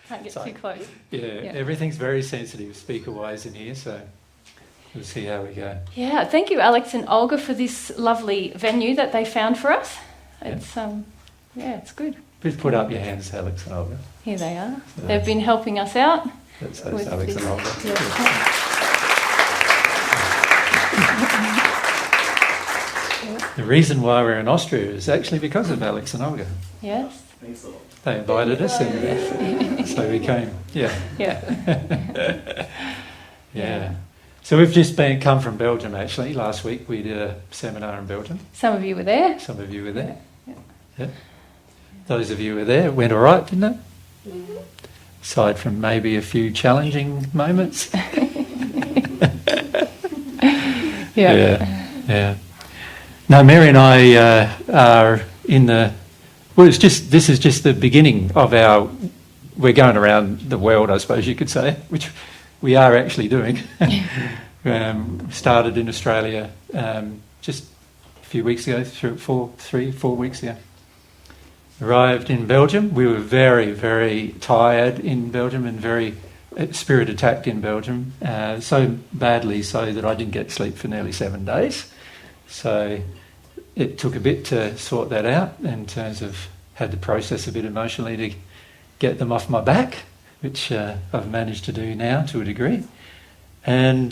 Can't get too close. Yeah, everything's very sensitive speaker-wise in here, so we'll see how we go. Yeah, thank you, Alex and Olga, for this lovely venue that they found for us. It's it's good. Please put up your hands, Alex and Olga. Here they are. So they've been helping us out. That's Alex and Olga. The reason why we're in Austria is actually because of Alex and Olga. Yes. They invited us, and so we came. Yeah. Yeah. So we've just come from Belgium. Actually, last week we did a seminar in Belgium. Some of you were there. Some of you were there. Yeah. Those of you who were there, it went all right, didn't it? Mm-hmm. Aside from maybe a few challenging moments. Yeah. No, Mary and I are in the. Well, this is just the beginning of our. We're going around the world, I suppose you could say, which we are actually doing. Started in Australia just a few weeks ago, 4 weeks ago. Arrived in Belgium. We were very, very tired in Belgium and very spirit attacked in Belgium. So badly so that I didn't get sleep for nearly 7 days. So it took a bit to sort that out in terms of had to process a bit emotionally to get them off my back, which I've managed to do now to a degree. And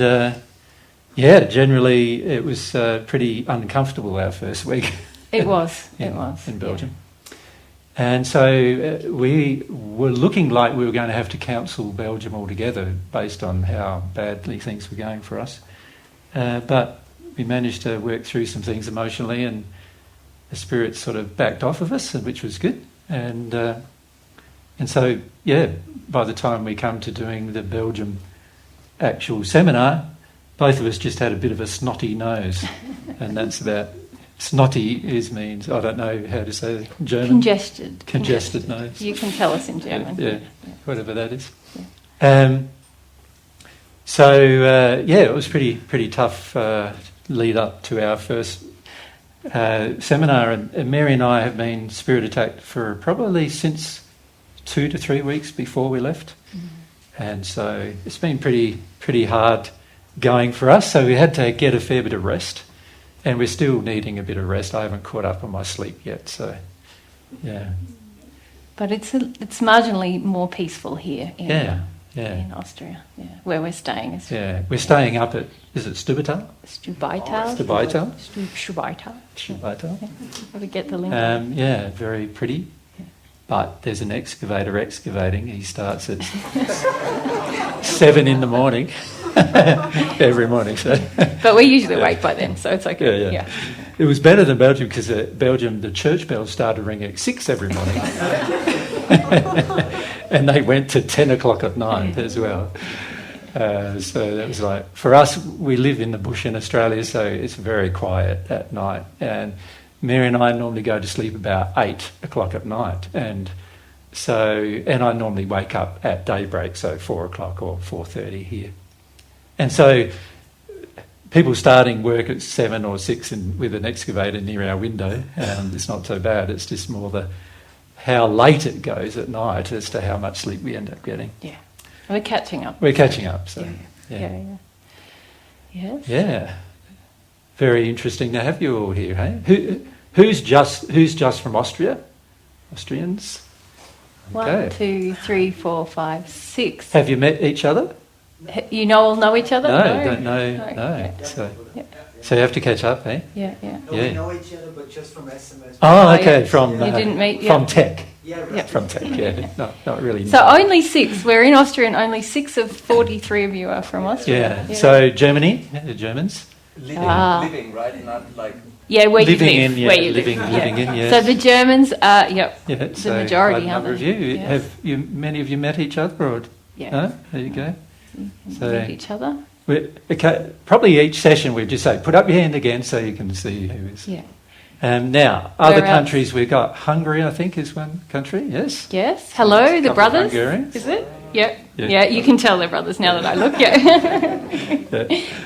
generally it was pretty uncomfortable our first week. It was. In Belgium. Yeah. And so we were looking like we were going to have to cancel Belgium altogether based on how badly things were going for us. But we managed to work through some things emotionally, and the spirit sort of backed off of us, which was good. And so, by the time we come to doing the Belgium actual seminar, both of us just had a bit of a snotty nose. And that's about... Snotty means, I don't know how to say it in German. Congested nose. You can tell us in German. Yeah. Whatever that is. Yeah. It was pretty tough lead up to our first seminar. And Mary and I have been spirit attacked for probably since 2 to 3 weeks before we left. And so it's been pretty hard going for us. So we had to get a fair bit of rest. And we're still needing a bit of rest. I haven't caught up on my sleep yet, so yeah. But it's marginally more peaceful here in Austria, where we're staying. We're staying up at, is it Stubaital? Stubaital. Gotta get the link. Very pretty. But there's an excavator excavating. He starts at 7 in the morning. Every morning, so. But we're usually awake by then, so it's okay. Yeah. It was better than Belgium because Belgium, the church bells started ringing at 6 every morning, and they went to 10 o'clock at night as well. So that was like, for us, we live in the bush in Australia, so it's very quiet at night. And Mary and I normally go to sleep about 8 o'clock at night, and I normally wake up at daybreak, so 4 o'clock or 4:30 here. And so people starting work at 7 or 6 with an excavator near our window, it's not so bad. It's just more how late it goes at night as to how much sleep we end up getting. Yeah. We're catching up. So yeah. Yes. Yeah. Very interesting to have you all here, hey? Who's just from Austria? Austrians? Okay. 1, 2, 3, 4, 5, 6. Have you met each other? You all know each other? No, don't know. No. So you have to catch up, eh? Yeah. We know each other, but just from SMS. Oh, okay. From you didn't meet from tech. Yeah. From tech. Yeah, not really. So only 6. We're in Austria, and only 6 of 43 of you are from Austria. Yeah. So Germany, the Germans. Living, right? Not like. Yeah, where living you live. in, where you living live. in. Yeah. So the Germans are, the so majority, aren't they? You. Yes. Have many of you met each other, or no? There you go. So meet each other. Probably each session we'd just say, put up your hand again so you can see who is. Yeah. Now, other countries, we've got Hungary, I think, is one country, yes? Yes. Hello, the brothers. Hungarians. Is it? Yeah, you can tell they're brothers now that I look,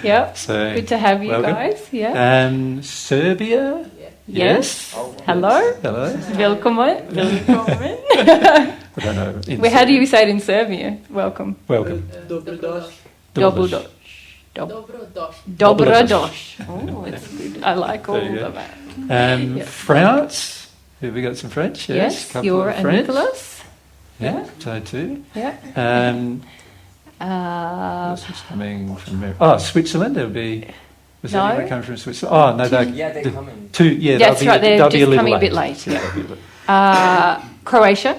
Yeah. So good to have you welcome. guys, yeah. Serbia, Yes. Hello. Hello. Welcome. Welcome. I don't know. Well, how do you say it in Serbian? Welcome. Welcome. Dobrodošli. Dobrodošli. Dobrodošli. Oh, it's good. I like all There you go. of that. And France. Have we got some French? Yes, couple you're of a French. Nicholas. Yeah, so too. Yeah. This is coming from Switzerland. There'll be. Was No. anyone coming from Switzerland? Oh no, Yeah, they're coming. two. Yeah, That's they'll right. be, They're they'll be just a little coming a bit late. late. Yeah. They'll be a little- Croatia.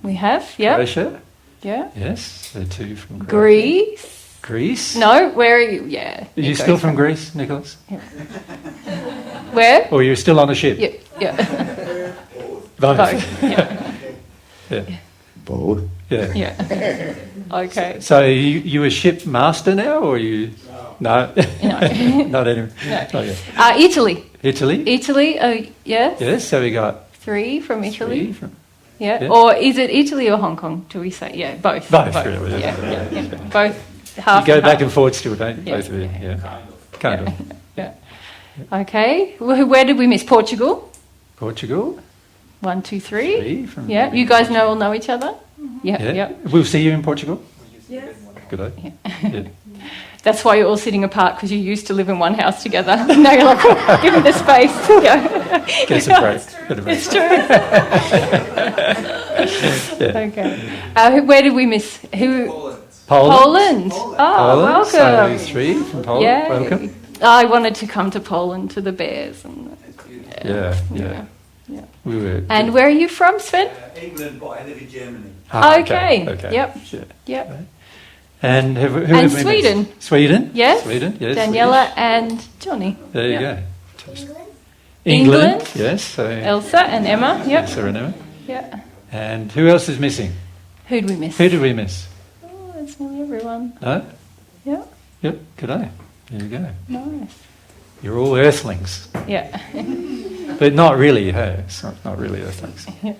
We have. Yeah. Croatia. Yeah. Yes, they're two from Croatia. Greece. Greece. No, where are you? Yeah. Are you Nico. still from Greece, Nicholas? Where? Or you're still on a ship? Yeah. Yeah. Both. Both. Yeah. Yeah. Both. Yeah. Yeah. Okay. So you a ship master now, or you? No. No. Not anymore. No. Not yet. Italy. Italy. Italy. Oh, yes. Yes. So we got 3 from Italy. three from Yeah. Yeah. Or is it Italy or Hong Kong? Do we say? Yeah, both. Both, really, Yeah. yeah. Yeah. Yeah. Both. Half. you go and back half. and forth still, don't you? Yeah. Both of you. Yeah. Kind of. Yeah. Okay. Where did we miss? Portugal. Portugal. 1, 2, 3. Three from. Yeah. You guys all know each other. Yeah. Yeah. Yeah. We'll see you in Portugal. Yes. Good day. Yeah. Yeah. That's why you're all sitting apart, because you used to live in one house together. Now you're like, oh, give me the space. Yeah. Get some break. Bit of break. It's true. Yeah. Okay. Where did we miss? Who? Poland. Poland. Oh, Poland. welcome. So 3 from Poland. Yeah. Welcome. I wanted to come to Poland to the bears. And, Yeah. yeah. We were. And where are you from, Sven? England, but I live in Germany. Okay. Okay. Yep. Yeah. Yep. And who And have we Sweden. missed? Sweden. Yes. Sweden. Yes. Daniela and Johnny. Swedish. There you Yeah. go. England. England. Yes. So Elsa and Emma. Yep. Elsa and Emma. Yeah. And who else is missing? Who did we miss? Who did we miss? Oh, it's nearly everyone. No. Yeah. Yep. Good day. There you go. Nice. You're all Earthlings, Yeah. but not really. Hey, it's not really Earthlings. Yeah.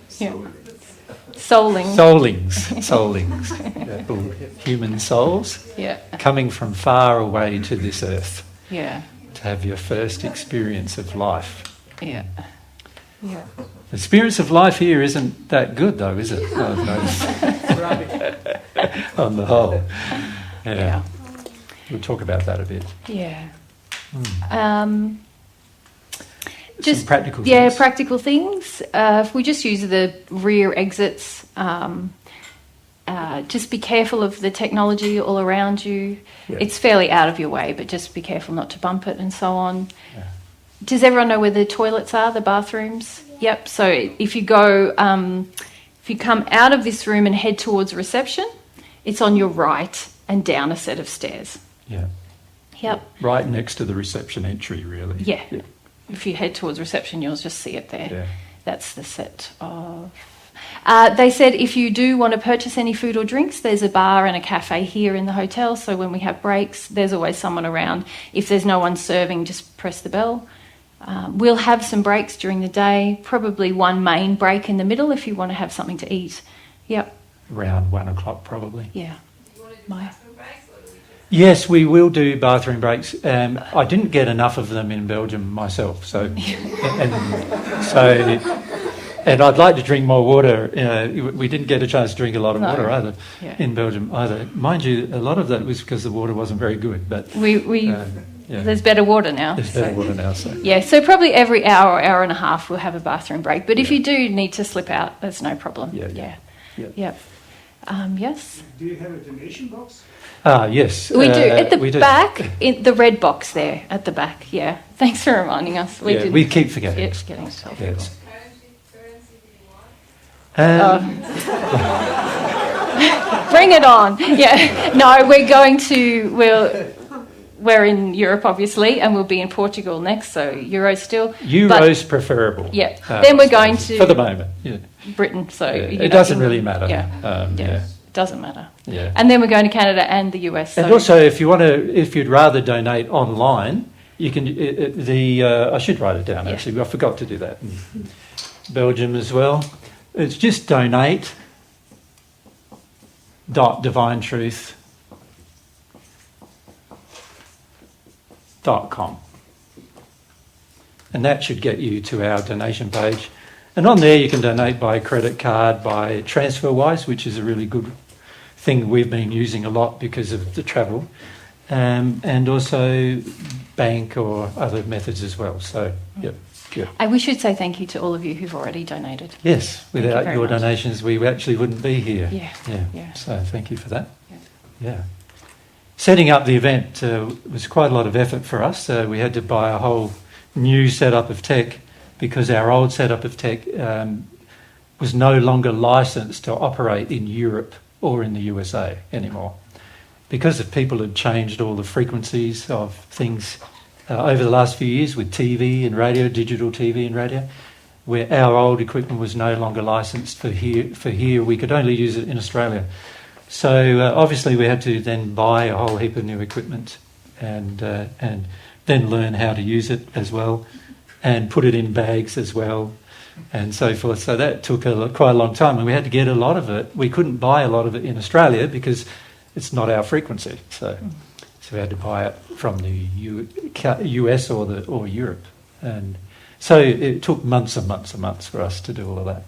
Soulings. Soulings. Soulings. Yeah, all human souls Yeah. coming from far away to this earth Yeah. to have your first experience of life. Yeah. Yeah. The experience of life here isn't that good, though, is it? I've noticed. On the whole. Yeah. We'll talk about that a bit. Yeah. Some Just practical yeah, things. practical things. If we just use the rear exits, just be careful of the technology all around you. Yeah. It's fairly out of your way, but just be careful not to bump it and so on. Yeah. Does everyone know where the toilets are, the bathrooms? Yep. So if you go, if you come out of this room and head towards reception, it's on your right and down a set of stairs. Yeah. Yep. Right next to the reception entry, really. Yeah. If you head towards reception, you'll just see it there. Yeah. That's the set of... they said if you do want to purchase any food or drinks, there's a bar and a cafe here in the hotel. So when we have breaks, there's always someone around. If there's no one serving, just press the bell. We'll have some breaks during the day, probably one main break in the middle if you want to have something to eat. Yep. Around 1 o'clock, probably. Yeah. My. Yes, we will do bathroom breaks. I didn't get enough of them in Belgium myself, so and I'd like to drink more water. We didn't get a chance to drink a lot of water either in Belgium either. Mind you, a lot of that was because the water wasn't very good. But There's better water now. There's better water now. So yeah, so probably every hour, hour and a half, we'll have a bathroom break. But if you do need to slip out, that's no problem. Yeah. Yep. Yes. Do you have a donation box? Yes. We do. At the we do. back, in the red box there, at the back, yeah. Thanks for reminding us. We keep forgetting. It's getting to tell people. Yes. Bring it on. Yeah. No, we're in Europe, obviously, and we'll be in Portugal next, so Euros still. Euros preferable. Yeah. Then we're going to... For the moment, yeah. Britain, so... It doesn't really matter. Yeah. Yeah. It doesn't matter. Yeah. And then we're going to Canada and the US. So. And also, if you'd rather donate online, you can. I should write it down. Actually, I forgot to do that. In Belgium as well. It's just donate.divinetruth.com. And that should get you to our donation page. And on there you can donate by credit card, by TransferWise, which is a really good thing we've been using a lot because of the travel, and also bank or other methods as well. So, yep. And we should say thank you to all of you who've already donated. Yes, without very your much. donations we actually wouldn't be here. Yeah. So thank you for that. Yeah. Setting up the event was quite a lot of effort for us. We had to buy a whole new setup of tech because our old setup of tech was no longer licensed to operate in Europe or in the USA anymore. Because if people had changed all the frequencies of things over the last few years with TV and radio, digital TV and radio, where our old equipment was no longer licensed for here, we could only use it in Australia. So obviously we had to then buy a whole heap of new equipment and then learn how to use it as well and put it in bags as well and so forth. So that took quite a long time, and we had to get a lot of it. We couldn't buy a lot of it in Australia because it's not our frequency. So we had to buy it from the US or Europe. And so it took months and months and months for us to do all of that.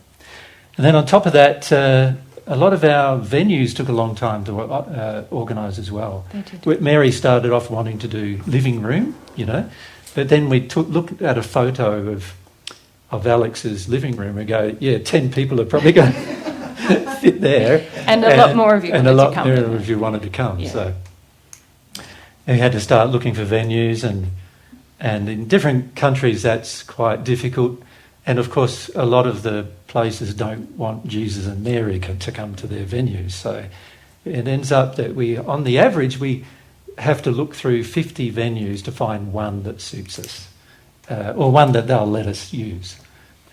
And then on top of that, a lot of our venues took a long time to organise as well. They did. Mary started off wanting to do living room, but then we looked at a photo of Alex's living room and go, 10 people are probably going to fit there. And a lot more of you wanted to come. And a lot more of you wanted to come. Yeah. So we had to start looking for venues, and in different countries that's quite difficult. And of course, a lot of the places don't want Jesus and Mary to come to their venues. So it ends up that on the average, we have to look through 50 venues to find one that suits us, or one that they'll let us use.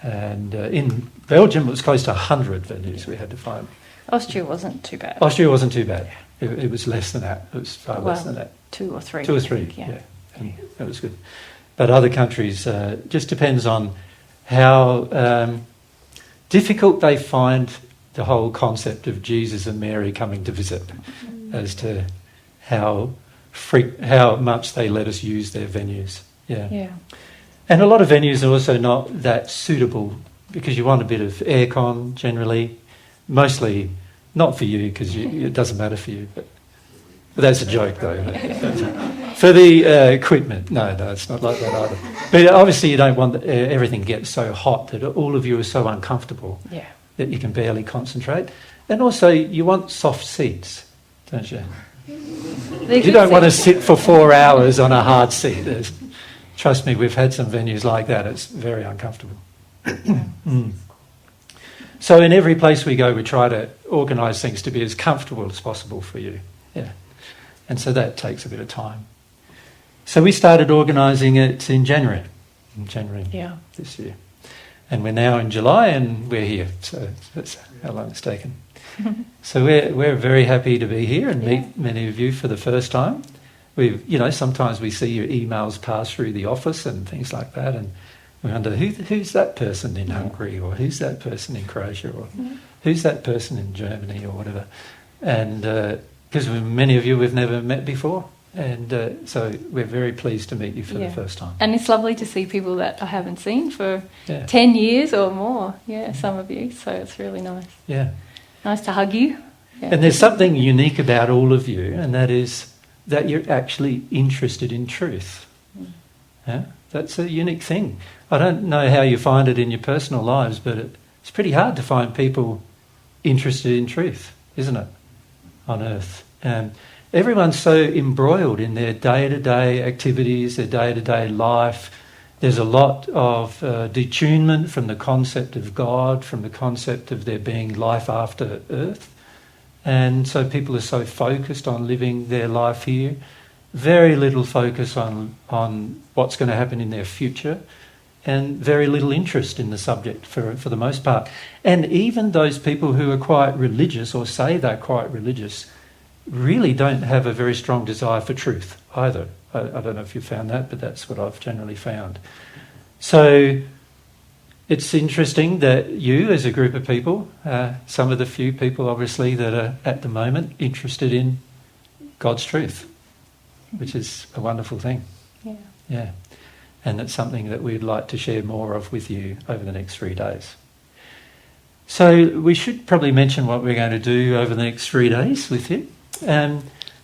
And in Belgium, it was close to 100 venues we had to find. Austria wasn't too bad. Austria wasn't too bad. It was less than that. It was far less than that. 2 or 3. 2 or 3, yeah. And that was good. But other countries, just depends on how difficult they find the whole concept of Jesus and Mary coming to visit, as to how much they let us use their venues. Yeah. And a lot of venues are also not that suitable because you want a bit of aircon generally, mostly not for you because it doesn't matter for you. But that's a joke though. For the equipment, no, it's not like that either. But obviously you don't want everything to get so hot that all of you are so uncomfortable that you can barely concentrate. And also you want soft seats, don't you? You don't want to sit for 4 hours on a hard seat. Trust me, we've had some venues like that. It's very uncomfortable. So in every place we go, we try to organise things to be as comfortable as possible for you. Yeah. And so that takes a bit of time. So we started organising it in January this year. And we're now in July and we're here. So that's how long it's taken. So we're very happy to be here and meet many of you for the first time. Sometimes we see your emails pass through the office and things like that, and we wonder who's that person in Hungary, or who's that person in Croatia, or who's that person in Germany, or whatever. And because many of you we've never met before, and so we're very pleased to meet you for the first time. And it's lovely to see people that I haven't seen for 10 years or more. Yeah, some of you. So it's really nice. Yeah. Nice to hug you. Yeah. And there's something unique about all of you, and that is that you're actually interested in truth. Yeah? That's a unique thing. I don't know how you find it in your personal lives, but it's pretty hard to find people interested in truth, isn't it, on earth? Everyone's so embroiled in their day-to-day activities, their day-to-day life. There's a lot of detunement from the concept of God, from the concept of there being life after earth. And so people are so focused on living their life here, very little focus on what's going to happen in their future, and very little interest in the subject for the most part. And even those people who are quite religious or say they're quite religious really don't have a very strong desire for truth either. I don't know if you found that, but that's what I've generally found. So it's interesting that you, as a group of people, some of the few people obviously that are at the moment interested in God's truth, which is a wonderful thing. Yeah. and it's something that we'd like to share more of with you over the next 3 days. So we should probably mention what we're going to do over the next 3 days with you.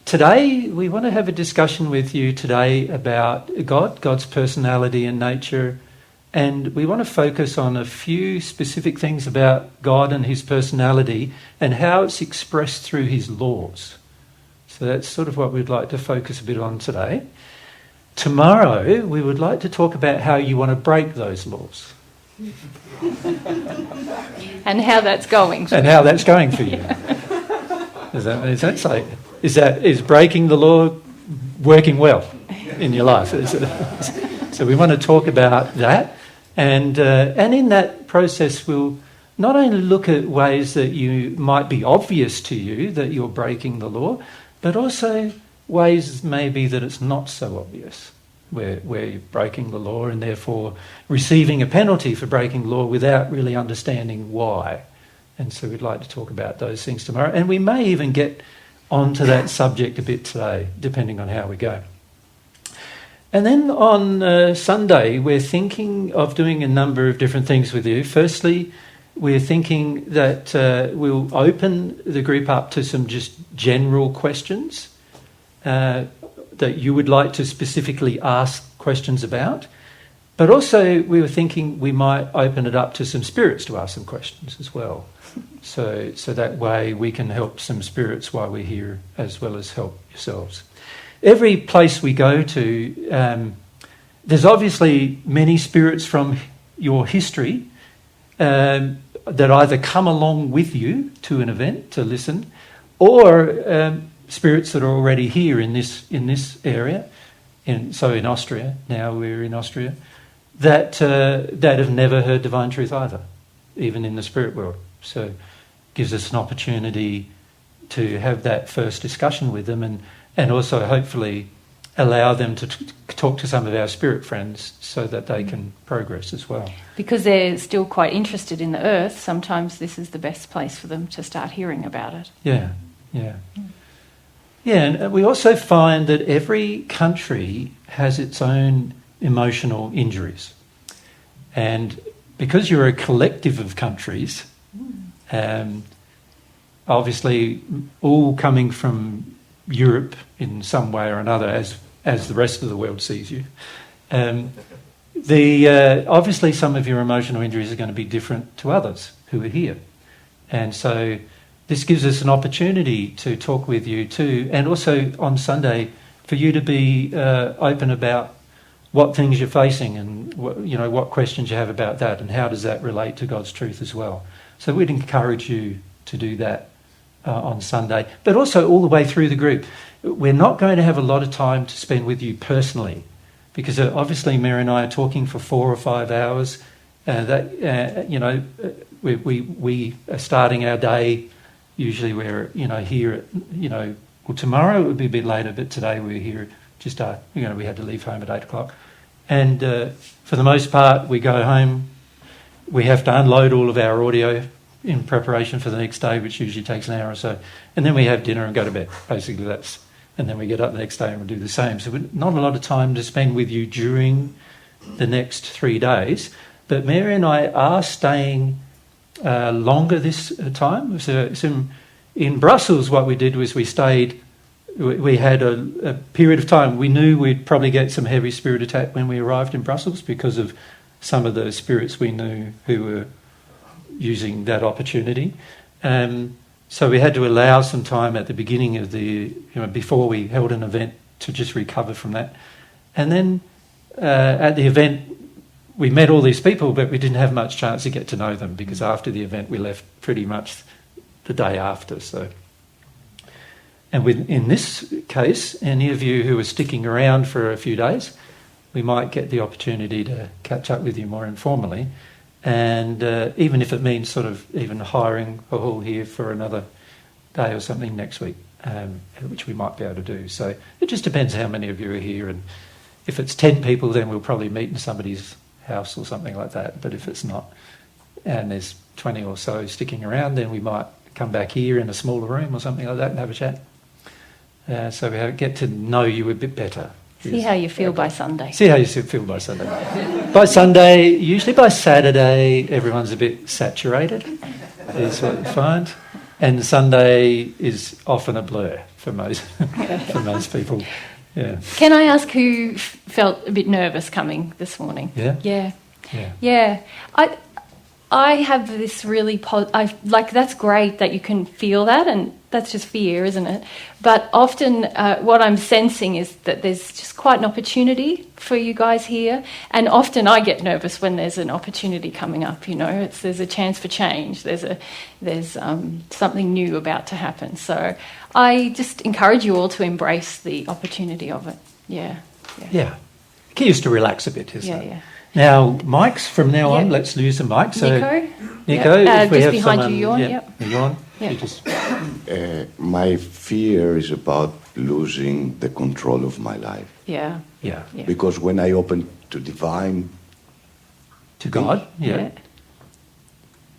Today, we want to have a discussion with you today about God's personality and nature, and we want to focus on a few specific things about God and his personality and how it's expressed through his laws. So that's sort of what we'd like to focus a bit on today. Tomorrow, we would like to talk about how you want to break those laws. And how that's going. And how that's going for you. Is breaking the law working well in your life? So we want to talk about that, and in that process we'll not only look at ways that you might be obvious to you that you're breaking the law, but also ways maybe that it's not so obvious, where you're breaking the law and therefore receiving a penalty for breaking the law without really understanding why. And so we'd like to talk about those things tomorrow, and we may even get onto that subject a bit today, depending on how we go. And then on Sunday, we're thinking of doing a number of different things with you. Firstly, we're thinking that we'll open the group up to some just general questions that you would like to specifically ask questions about. But also we were thinking we might open it up to some spirits to ask some questions as well. So that way we can help some spirits while we're here as well as help yourselves. Every place we go to, there's obviously many spirits from your history that either come along with you to an event to listen, or spirits that are already here in this area. So in Austria, now we're in Austria, that have never heard divine truth either, even in the spirit world. So it gives us an opportunity to have that first discussion with them, and also hopefully allow them to talk to some of our spirit friends so that they can progress as well. Because they're still quite interested in the earth, sometimes this is the best place for them to start hearing about it. Yeah. Yeah, and we also find that every country has its own emotional injuries. And because you're a collective of countries, obviously all coming from Europe in some way or another, as the rest of the world sees you, obviously some of your emotional injuries are going to be different to others who are here. And so this gives us an opportunity to talk with you too, and also on Sunday for you to be open about what things you're facing and what questions you have about that, and how does that relate to God's truth as well. So we'd encourage you to do that on Sunday, but also all the way through the group. We're not going to have a lot of time to spend with you personally, because obviously Mary and I are talking for 4 or 5 hours. We are starting our day. Usually we're here at tomorrow it would be a bit later, but today we're here just we had to leave home at 8 o'clock, and for the most part we go home. We have to unload all of our audio in preparation for the next day, which usually takes an hour or so, and then we have dinner and go to bed. Basically and then we get up the next day and we'll do the same. So not a lot of time to spend with you during the next 3 days, but Mary and I are staying longer this time. So in Brussels what we did was we had a period of time. We knew we'd probably get some heavy spirit attack when we arrived in Brussels because of some of the spirits we knew who were using that opportunity. So we had to allow some time at the beginning of before we held an event to just recover from that. And then at the event we met all these people, but we didn't have much chance to get to know them, because after the event we left pretty much the day after. So, and in this case, any of you who are sticking around for a few days, we might get the opportunity to catch up with you more informally, and even if it means sort of even hiring a hall here for another day or something next week, which we might be able to do. So it just depends how many of you are here, and if it's 10 people, then we'll probably meet in somebody's house or something like that. But if it's not, and there's 20 or so sticking around, then we might come back here in a smaller room or something like that and have a chat. So we get to know you a bit better See how you feel by Sunday. See how you feel by Sunday. By Sunday, usually by Saturday, everyone's a bit saturated, is what you find. And Sunday is often a blur for most people. Yeah. Can I ask who felt a bit nervous coming this morning? Yeah? Yeah. Yeah. Yeah. I have this really that's great that you can feel that, and that's just fear, isn't it? But often what I'm sensing is that there's just quite an opportunity for you guys here, and often I get nervous when there's an opportunity coming up. There's a chance for change. There's something new about to happen. So I just encourage you all to embrace the opportunity of it. Yeah. Yeah. Key is to relax a bit, isn't it? Yeah. Now, mics from now on. Yeah. Let's use the mic. So, Nico, if we just have behind someone, you, Jorn. Jorn, Yeah. you just My fear is about losing the control of my life. Yeah. yeah, Because when I open to divine, to God, Yeah.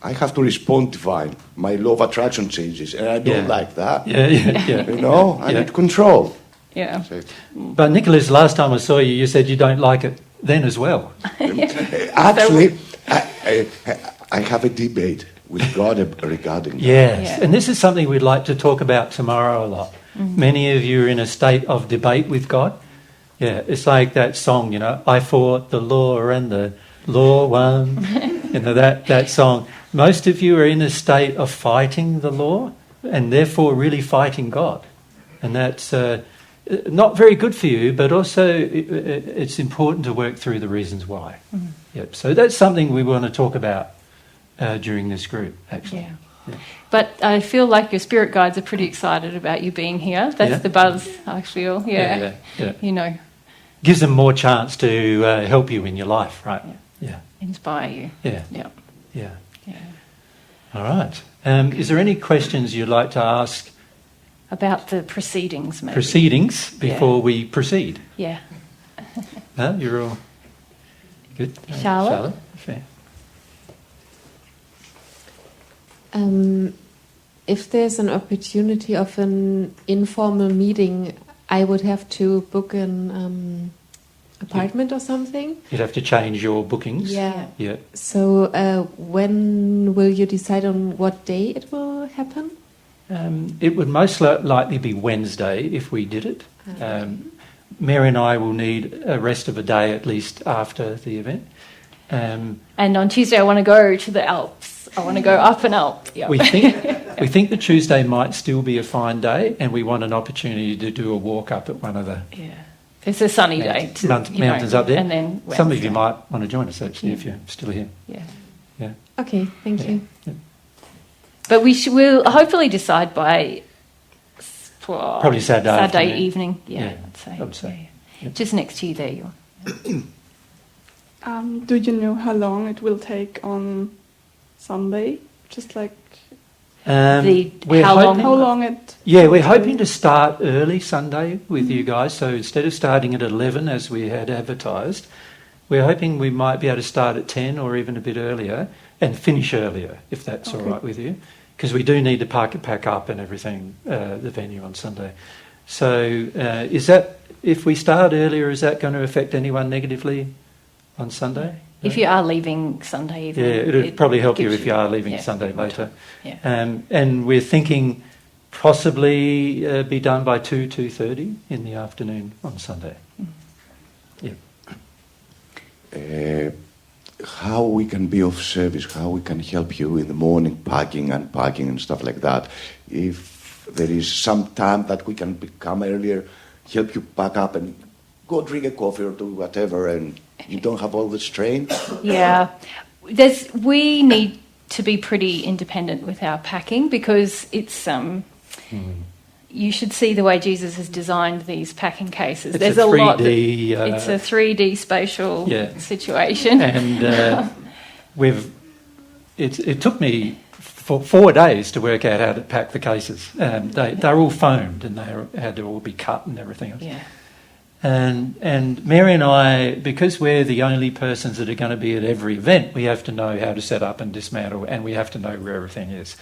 I have to respond divine. My law of attraction changes, and I don't Yeah. like that. yeah. I Yeah. need control. Yeah. So, But Nicholas, last time I saw you, you said you don't like it then as well. actually, I have a debate with God regarding that. Yes, Yeah. and this is something we'd like to talk about tomorrow a lot. Many of you are in a state of debate with God. Yeah, it's like that song, I fought the law and the law won. That song. Most of you are in a state of fighting the law and therefore really fighting God. And that's not very good for you, but also it's important to work through the reasons why. Yep. So that's something we want to talk about during this group, actually. Yeah. But I feel like your spirit guides are pretty excited about you being here. That's Yeah. the buzz, I feel. Yeah. Yeah. Gives them more chance to help you in your life, right? Yeah. Inspire you. Yeah. Yeah. Yeah. Yeah. All right. Is there any questions you'd like to ask About the proceedings, maybe. proceedings before we proceed? Yeah. No, you're all good. Charlotte? Fair. If there's an opportunity of an informal meeting, I would have to book an apartment or something. You'd have to change your bookings. Yeah. Yeah. So when will you decide on what day it will happen? It would most likely be Wednesday if we did it. Mary and I will need a rest of a day at least after the event. And on Tuesday, I want to go to the Alps. I want to go up an Alp. Yeah. We think the Tuesday might still be a fine day, and we want an opportunity to do a walk up at one of the Yeah. It's a sunny day. mountains up there. And then some of Wednesday. you might want to join us actually if you're still here. Yeah. Yeah. Okay, thank you. But we'll hopefully decide by Probably Saturday afternoon. evening. Yeah, Yeah, I'd I'd say. Yeah. Yeah. Just next to you there. You are. Do you know how long it will take on Sunday? Just like how long it? Yeah, we're hoping to start early Sunday with you guys. So instead of starting at 11 as we had advertised, we're hoping we might be able to start at 10 or even a bit earlier and finish earlier, if that's all right with you. Because we do need to pack up and everything, the venue on Sunday. So is that, if we start earlier, is that going to affect anyone negatively on Sunday? If you are leaving Sunday evening. Yeah, it would probably help you gives if you are leaving Sunday later. Yeah. And we're thinking possibly be done by 2:30 in the afternoon on Sunday. Yeah. How we can be of service, how we can help you in the morning, packing and unpacking and stuff like that. If there is some time that we can come earlier, help you pack up and go drink a coffee or do whatever, and you don't have all the strain. Yeah. We need to be pretty independent with our packing because it's you should see the way Jesus has designed these packing cases. It's There's a lot. 3D, It's a 3D spatial situation. And it took me for 4 days to work out how to pack the cases. They're all foamed and they had to all be cut and everything else. Yeah. And Mary and I, because we're the only persons that are going to be at every event, we have to know how to set up and dismantle, and we have to know where everything is.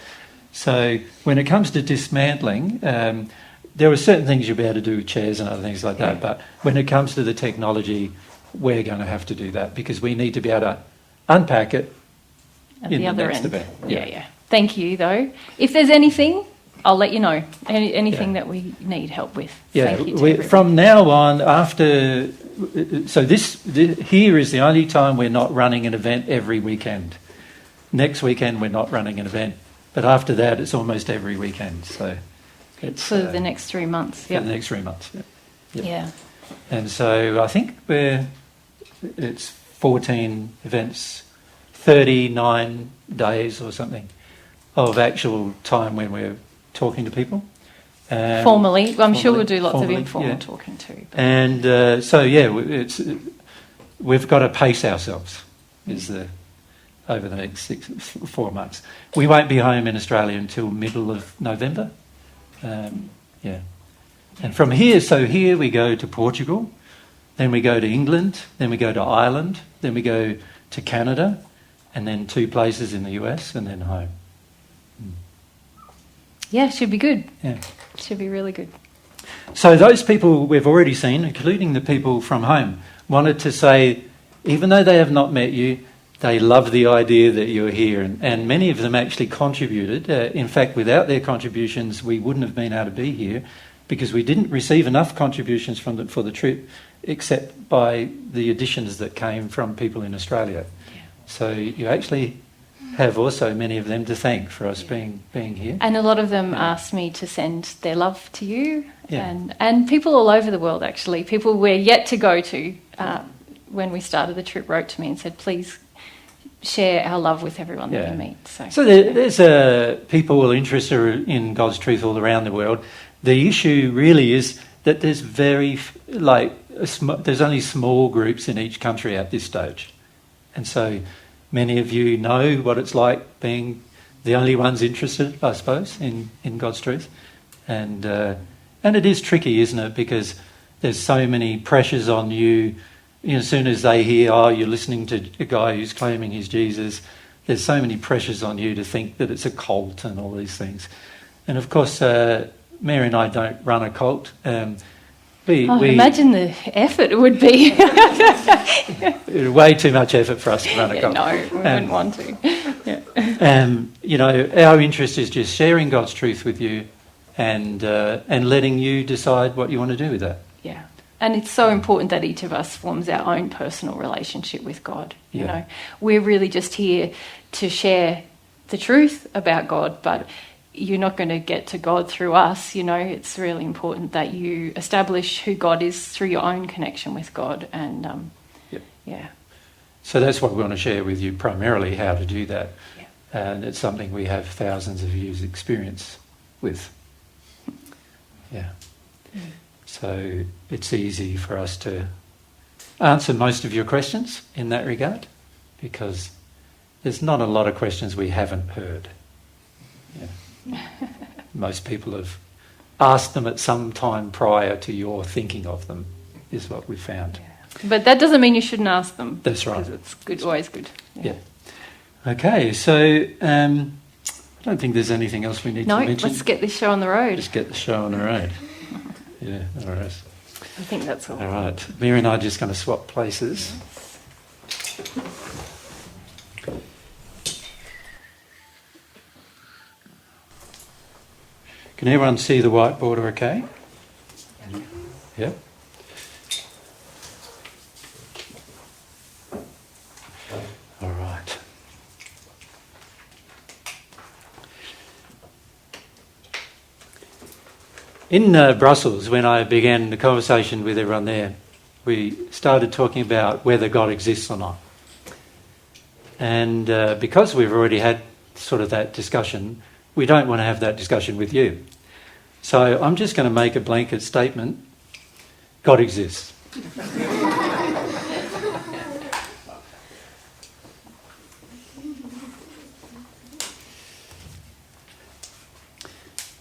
So when it comes to dismantling, there are certain things you'll be able to do with chairs and other things like that, but when it comes to the technology, we're going to have to do that because we need to be able to unpack it At in the other next end. event. Yeah. Thank you, though. If there's anything, I'll let you know. Anything that we need help with. Yeah, Thank you to everyone. from now on, so this here is the only time we're not running an event every weekend. Next weekend we're not running an event, but after that it's almost every weekend. So it's For the next 3 months. for the next 3 months. Yeah. Yeah. And so I think it's 14 events, 39 days or something of actual time when we're talking to people. Formally. I'm sure we'll do lots formally, of informal yeah. talking too. But And we've got to pace ourselves over the next 4 months. We won't be home in Australia until middle of November. And from here we go to Portugal, then we go to England, then we go to Ireland, then we go to Canada, and then 2 places in the US, and then home. yeah, should be good. Yeah. Should be really good. So those people we've already seen, including the people from home, wanted to say, even though they have not met you, they love the idea that you're here. And many of them actually contributed. In fact, without their contributions, we wouldn't have been able to be here because we didn't receive enough contributions for the trip, except by the additions that came from people in Australia. Yeah. So you actually have also many of them to thank for us being here. And a lot of them asked me to send their love to you, Yeah. and people all over the world actually. People we're yet to go to. When we started the trip, wrote to me and said, "Please share our love with everyone that we meet." So there's people interested in God's truth all around the world. The issue really is that there's there's only small groups in each country at this stage, and so many of you know what it's like being the only ones interested, I suppose, in God's truth, and it is tricky, isn't it? Because there's so many pressures on you. As soon as they hear, you're listening to a guy who's claiming he's Jesus, there's so many pressures on you to think that it's a cult and all these things. And of course, Mary and I don't run a cult. We imagine the effort it would be. way too much effort for us to run a cult. No, we wouldn't want to. Yeah. Our interest is just sharing God's truth with you and letting you decide what you want to do with that. Yeah. And it's so important that each of us forms our own personal relationship with God. You know, we're really just here to share the truth about God, but you're not going to get to God through us. You know, it's really important that you establish who God is through your own connection with God. And So that's what we want to share with you primarily, how to do that. Yeah. And it's something we have thousands of years experience with. Yeah. So it's easy for us to answer most of your questions in that regard because there's not a lot of questions we haven't heard. Yeah. Most people have asked them at some time prior to your thinking of them, is what we've found. Yeah. But that doesn't mean you shouldn't ask them. That's right. Because it's good, always good. Yeah. Okay, so I don't think there's anything else we need to mention. Let's get this show on the road. Just get the show on the road. Yeah, all right. I think that's all. All right. Mary and I are just going to swap places. Can everyone see the whiteboard okay? Yep. All right. In Brussels, when I began the conversation with everyone there, we started talking about whether God exists or not. And because we've already had sort of that discussion, we don't want to have that discussion with you. So I'm just going to make a blanket statement. God exists.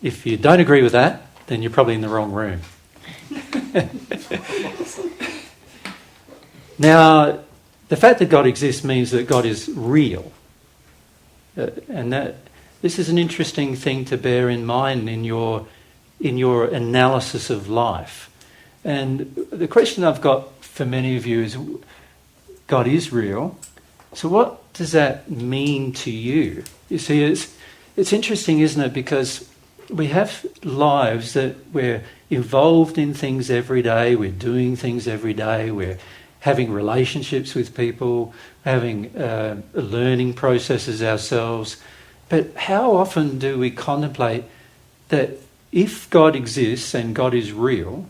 If you don't agree with that, then you're probably in the wrong room. Now, the fact that God exists means that God is real. And that this is an interesting thing to bear in mind in your in your analysis of life. And the question I've got for many of you is, God is real. So what does that mean to you? You see, it's interesting, isn't it? Because we have lives that we're involved in things every day, we're doing things every day, we're having relationships with people, having learning processes ourselves. But how often do we contemplate that if God exists and God is real,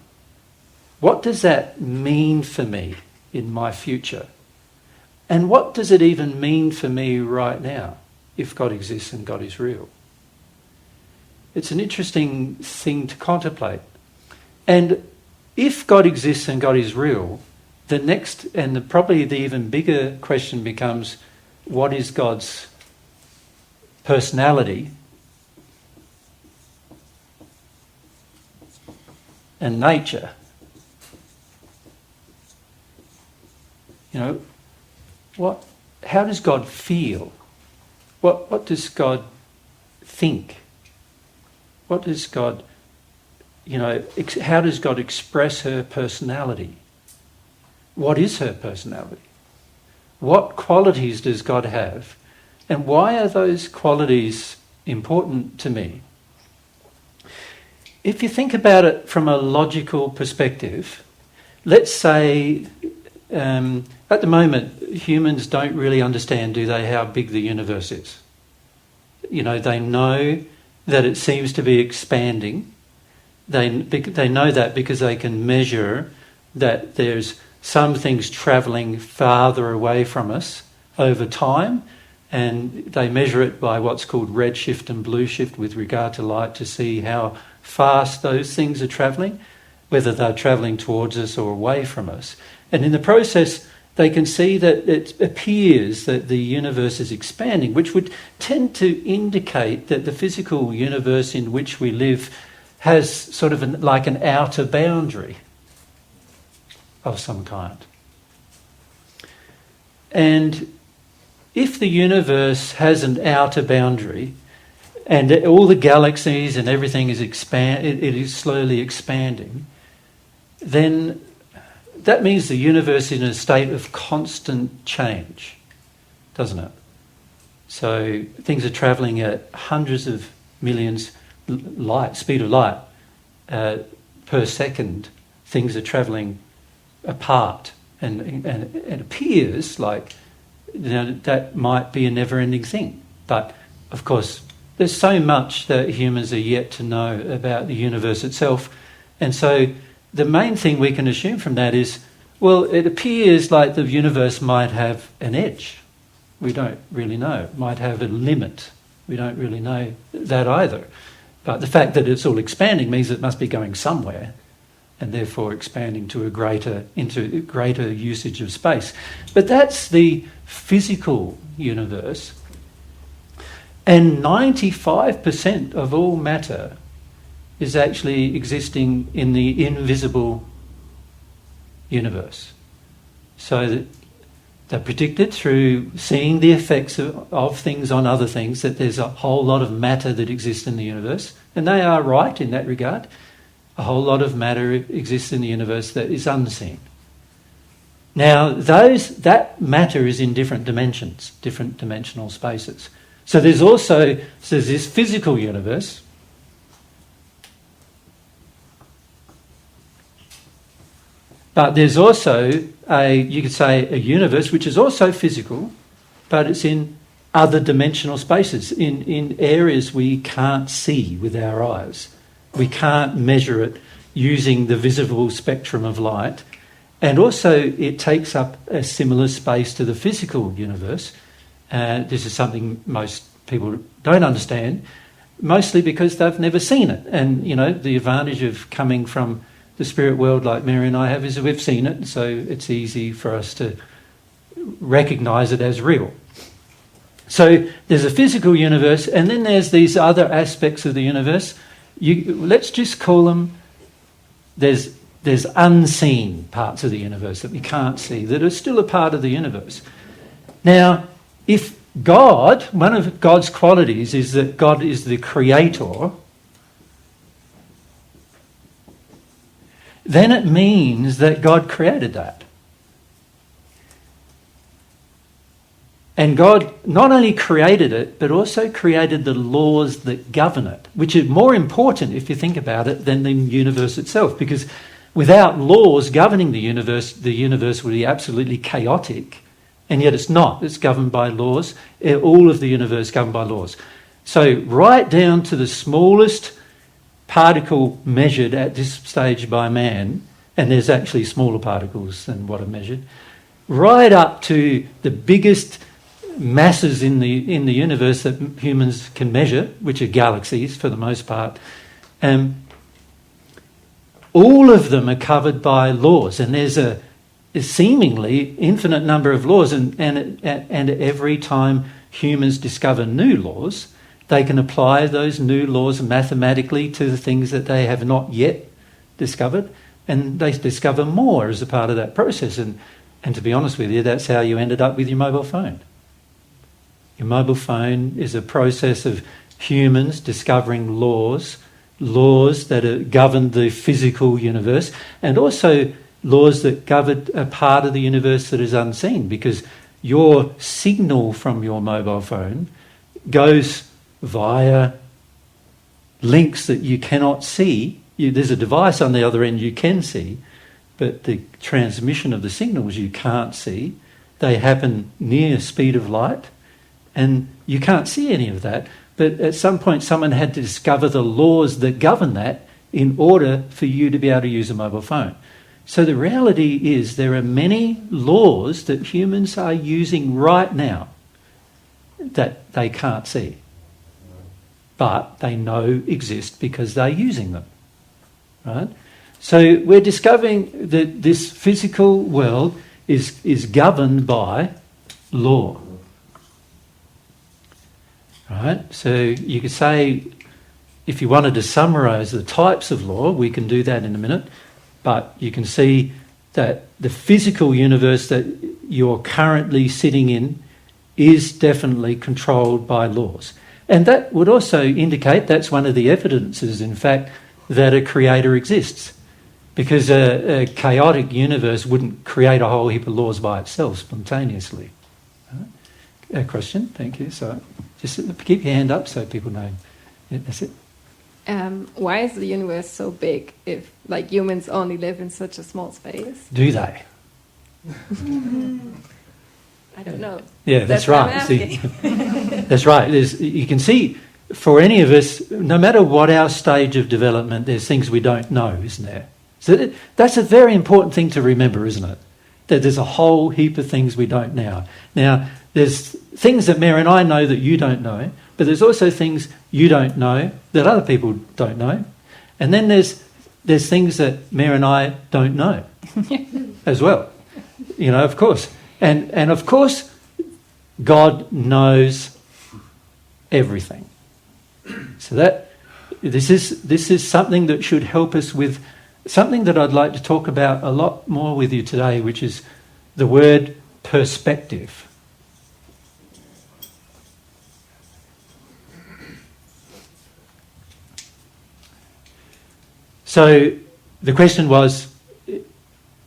what does that mean for me in my future? And what does it even mean for me right now, if God exists and God is real? It's an interesting thing to contemplate. And if God exists and God is real, the next and probably the even bigger question becomes, what is God's personality and nature? You know, how does God feel? What does God think? What does God, how does God express her personality? What is her personality? What qualities does God have? And why are those qualities important to me? If you think about it from a logical perspective, let's say at the moment humans don't really understand, do they, how big the universe is. They know that it seems to be expanding. They know that because they can measure that there's some things travelling farther away from us over time, and they measure it by what's called redshift and blueshift with regard to light to see how fast those things are travelling, whether they're travelling towards us or away from us. And in the process, they can see that it appears that the universe is expanding, which would tend to indicate that the physical universe in which we live has sort of like an outer boundary of some kind. And if the universe has an outer boundary and all the galaxies and everything is it is slowly expanding, then that means the universe is in a state of constant change, doesn't it? So things are travelling at hundreds of millions speed of light per second. Things are travelling apart, and it appears like that might be a never-ending thing. But of course, there's so much that humans are yet to know about the universe itself, and so the main thing we can assume from that is, well, it appears like the universe might have an edge. We don't really know. It might have a limit. We don't really know that either. But the fact that it's all expanding means it must be going somewhere, and therefore expanding into greater usage of space. But that's the physical universe. And 95% of all matter is actually existing in the invisible universe. So they're predicted through seeing the effects of things on other things that there's a whole lot of matter that exists in the universe. And they are right in that regard. A whole lot of matter exists in the universe that is unseen. Now, that matter is in different dimensions, different dimensional spaces. So there's this physical universe. But there's also you could say, a universe which is also physical, but it's in other dimensional spaces, in areas we can't see with our eyes. We can't measure it using the visible spectrum of light. And also it takes up a similar space to the physical universe. This is something most people don't understand, mostly because they've never seen it. And, the advantage of coming from the spirit world like Mary and I have is that we've seen it, so it's easy for us to recognise it as real. So there's a physical universe, and then there's these other aspects of the universe. Let's just call them, there's unseen parts of the universe that we can't see, that are still a part of the universe. Now, if one of God's qualities is that God is the creator, then it means that God created that. And God not only created it, but also created the laws that govern it, which is more important, if you think about it, than the universe itself. Because without laws governing the universe would be absolutely chaotic. And yet it's not. It's governed by laws. All of the universe is governed by laws. So right down to the smallest particle measured at this stage by man, and there's actually smaller particles than what are measured, right up to the biggest masses in the universe that humans can measure, which are galaxies for the most part, all of them are covered by laws, and there's a seemingly infinite number of laws, and every time humans discover new laws, they can apply those new laws mathematically to the things that they have not yet discovered, and they discover more as a part of that process. And to be honest with you, that's how you ended up with your mobile phone. Your mobile phone is a process of humans discovering laws that govern the physical universe, and also laws that govern a part of the universe that is unseen, because your signal from your mobile phone goes via links that you cannot see. There's a device on the other end you can see, but the transmission of the signals you can't see. They happen near speed of light, and you can't see any of that. But at some point someone had to discover the laws that govern that in order for you to be able to use a mobile phone. So the reality is there are many laws that humans are using right now that they can't see, but they know exist because they're using them, right? So we're discovering that this physical world is governed by law. Right? So you could say, if you wanted to summarise the types of law, we can do that in a minute, but you can see that the physical universe that you're currently sitting in is definitely controlled by laws. And that would also indicate, that's one of the evidences, in fact, that a creator exists. Because a chaotic universe wouldn't create a whole heap of laws by itself spontaneously. A question, thank you. So just keep your hand up so people know. Yeah, that's it. Why is the universe so big if, like, humans only live in such a small space? Do they? I don't know. Yeah, that's what I'm right. See, asking. that's right. You can see, for any of us, no matter what our stage of development, there's things we don't know, isn't there? So that's a very important thing to remember, isn't it? That there's a whole heap of things we don't know. Now, there's things that Mary and I know that you don't know, but there's also things you don't know that other people don't know. And then there's things that Mary and I don't know as well. You know, of course. And of course, God knows everything. So this is something that should help us with something that I'd like to talk about a lot more with you today, which is the word perspective. So the question was,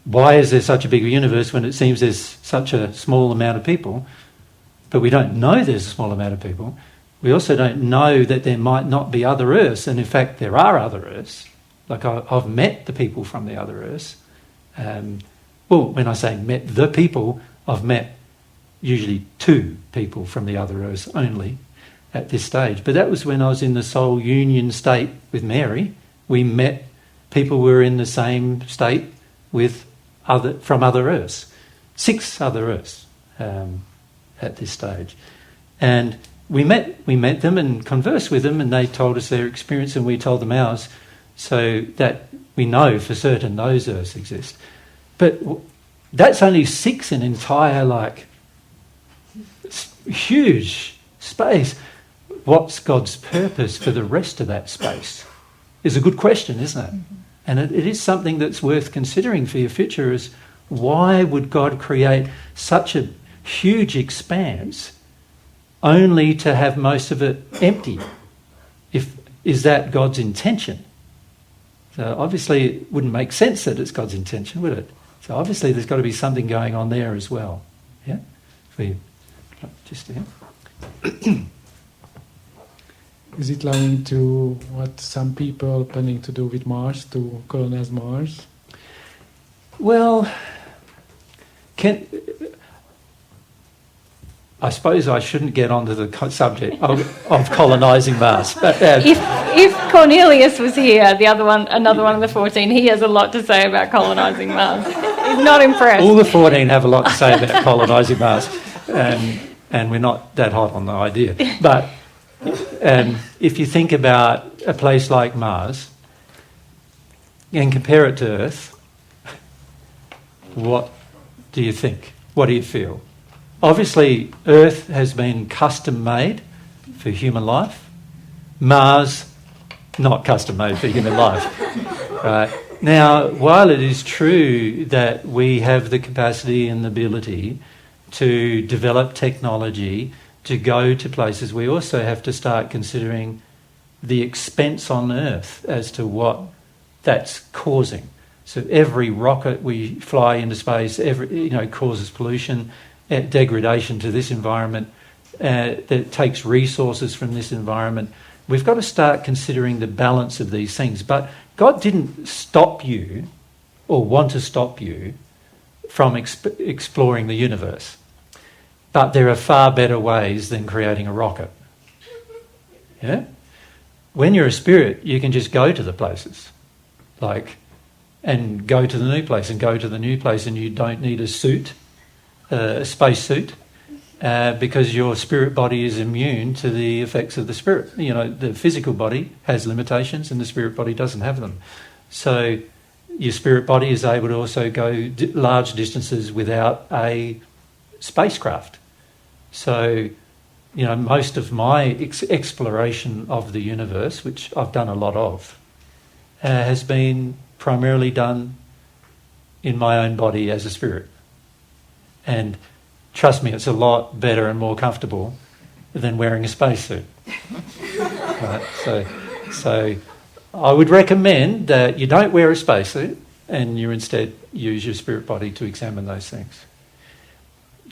why is there such a big universe when it seems there's such a small amount of people? But we don't know there's a small amount of people. We also don't know that there might not be other Earths, and in fact there are other Earths. Like I've met the people from the other Earths. Well, when I say met the people, I've met usually 2 people from the other Earths only at this stage. But that was when I was in the soul union state with Mary. We met people who were in the same state with from other Earths, 6 other Earths at this stage. And we met them and conversed with them, and they told us their experience and we told them ours, so that we know for certain those Earths exist. But that's only 6 in entire, huge space. What's God's purpose for the rest of that space? Is a good question, isn't it? Mm-hmm. And it is something that's worth considering for your future, is why would God create such a huge expanse only to have most of it empty? Is that God's intention? So obviously it wouldn't make sense that it's God's intention, would it? So obviously there's got to be something going on there as well. Yeah? Just here. Is it linked to what some people are planning to do with Mars, to colonize Mars? Well, I suppose I shouldn't get onto the subject of colonising Mars. But, If Cornelius was here, another one of the 14, he has a lot to say about colonising Mars. He's not impressed. all the 14 have a lot to say about colonising Mars, and we're not that hot on the idea. But if you think about a place like Mars and compare it to Earth, what do you think? What do you feel? Obviously, Earth has been custom-made for human life. Mars, not custom-made for human life. Right? Now, while it is true that we have the capacity and the ability to develop technology to go to places, we also have to start considering the expense on Earth as to what that's causing. So every rocket we fly into space, causes pollution, degradation to this environment, that takes resources from this environment. We've got to start considering the balance of these things. But God didn't stop you or want to stop you from exploring the universe. But there are far better ways than creating a rocket. Yeah? When you're a spirit, you can just go to the places. And go to the new place and go to the new place, and you don't need a suit, a space suit, because your spirit body is immune to the effects of the spirit. The physical body has limitations and the spirit body doesn't have them. So your spirit body is able to also go large distances without a spacecraft. So, most of my exploration of the universe, which I've done a lot of, has been primarily done in my own body as a spirit. And trust me, it's a lot better and more comfortable than wearing a spacesuit. Right? So I would recommend that you don't wear a spacesuit and you instead use your spirit body to examine those things.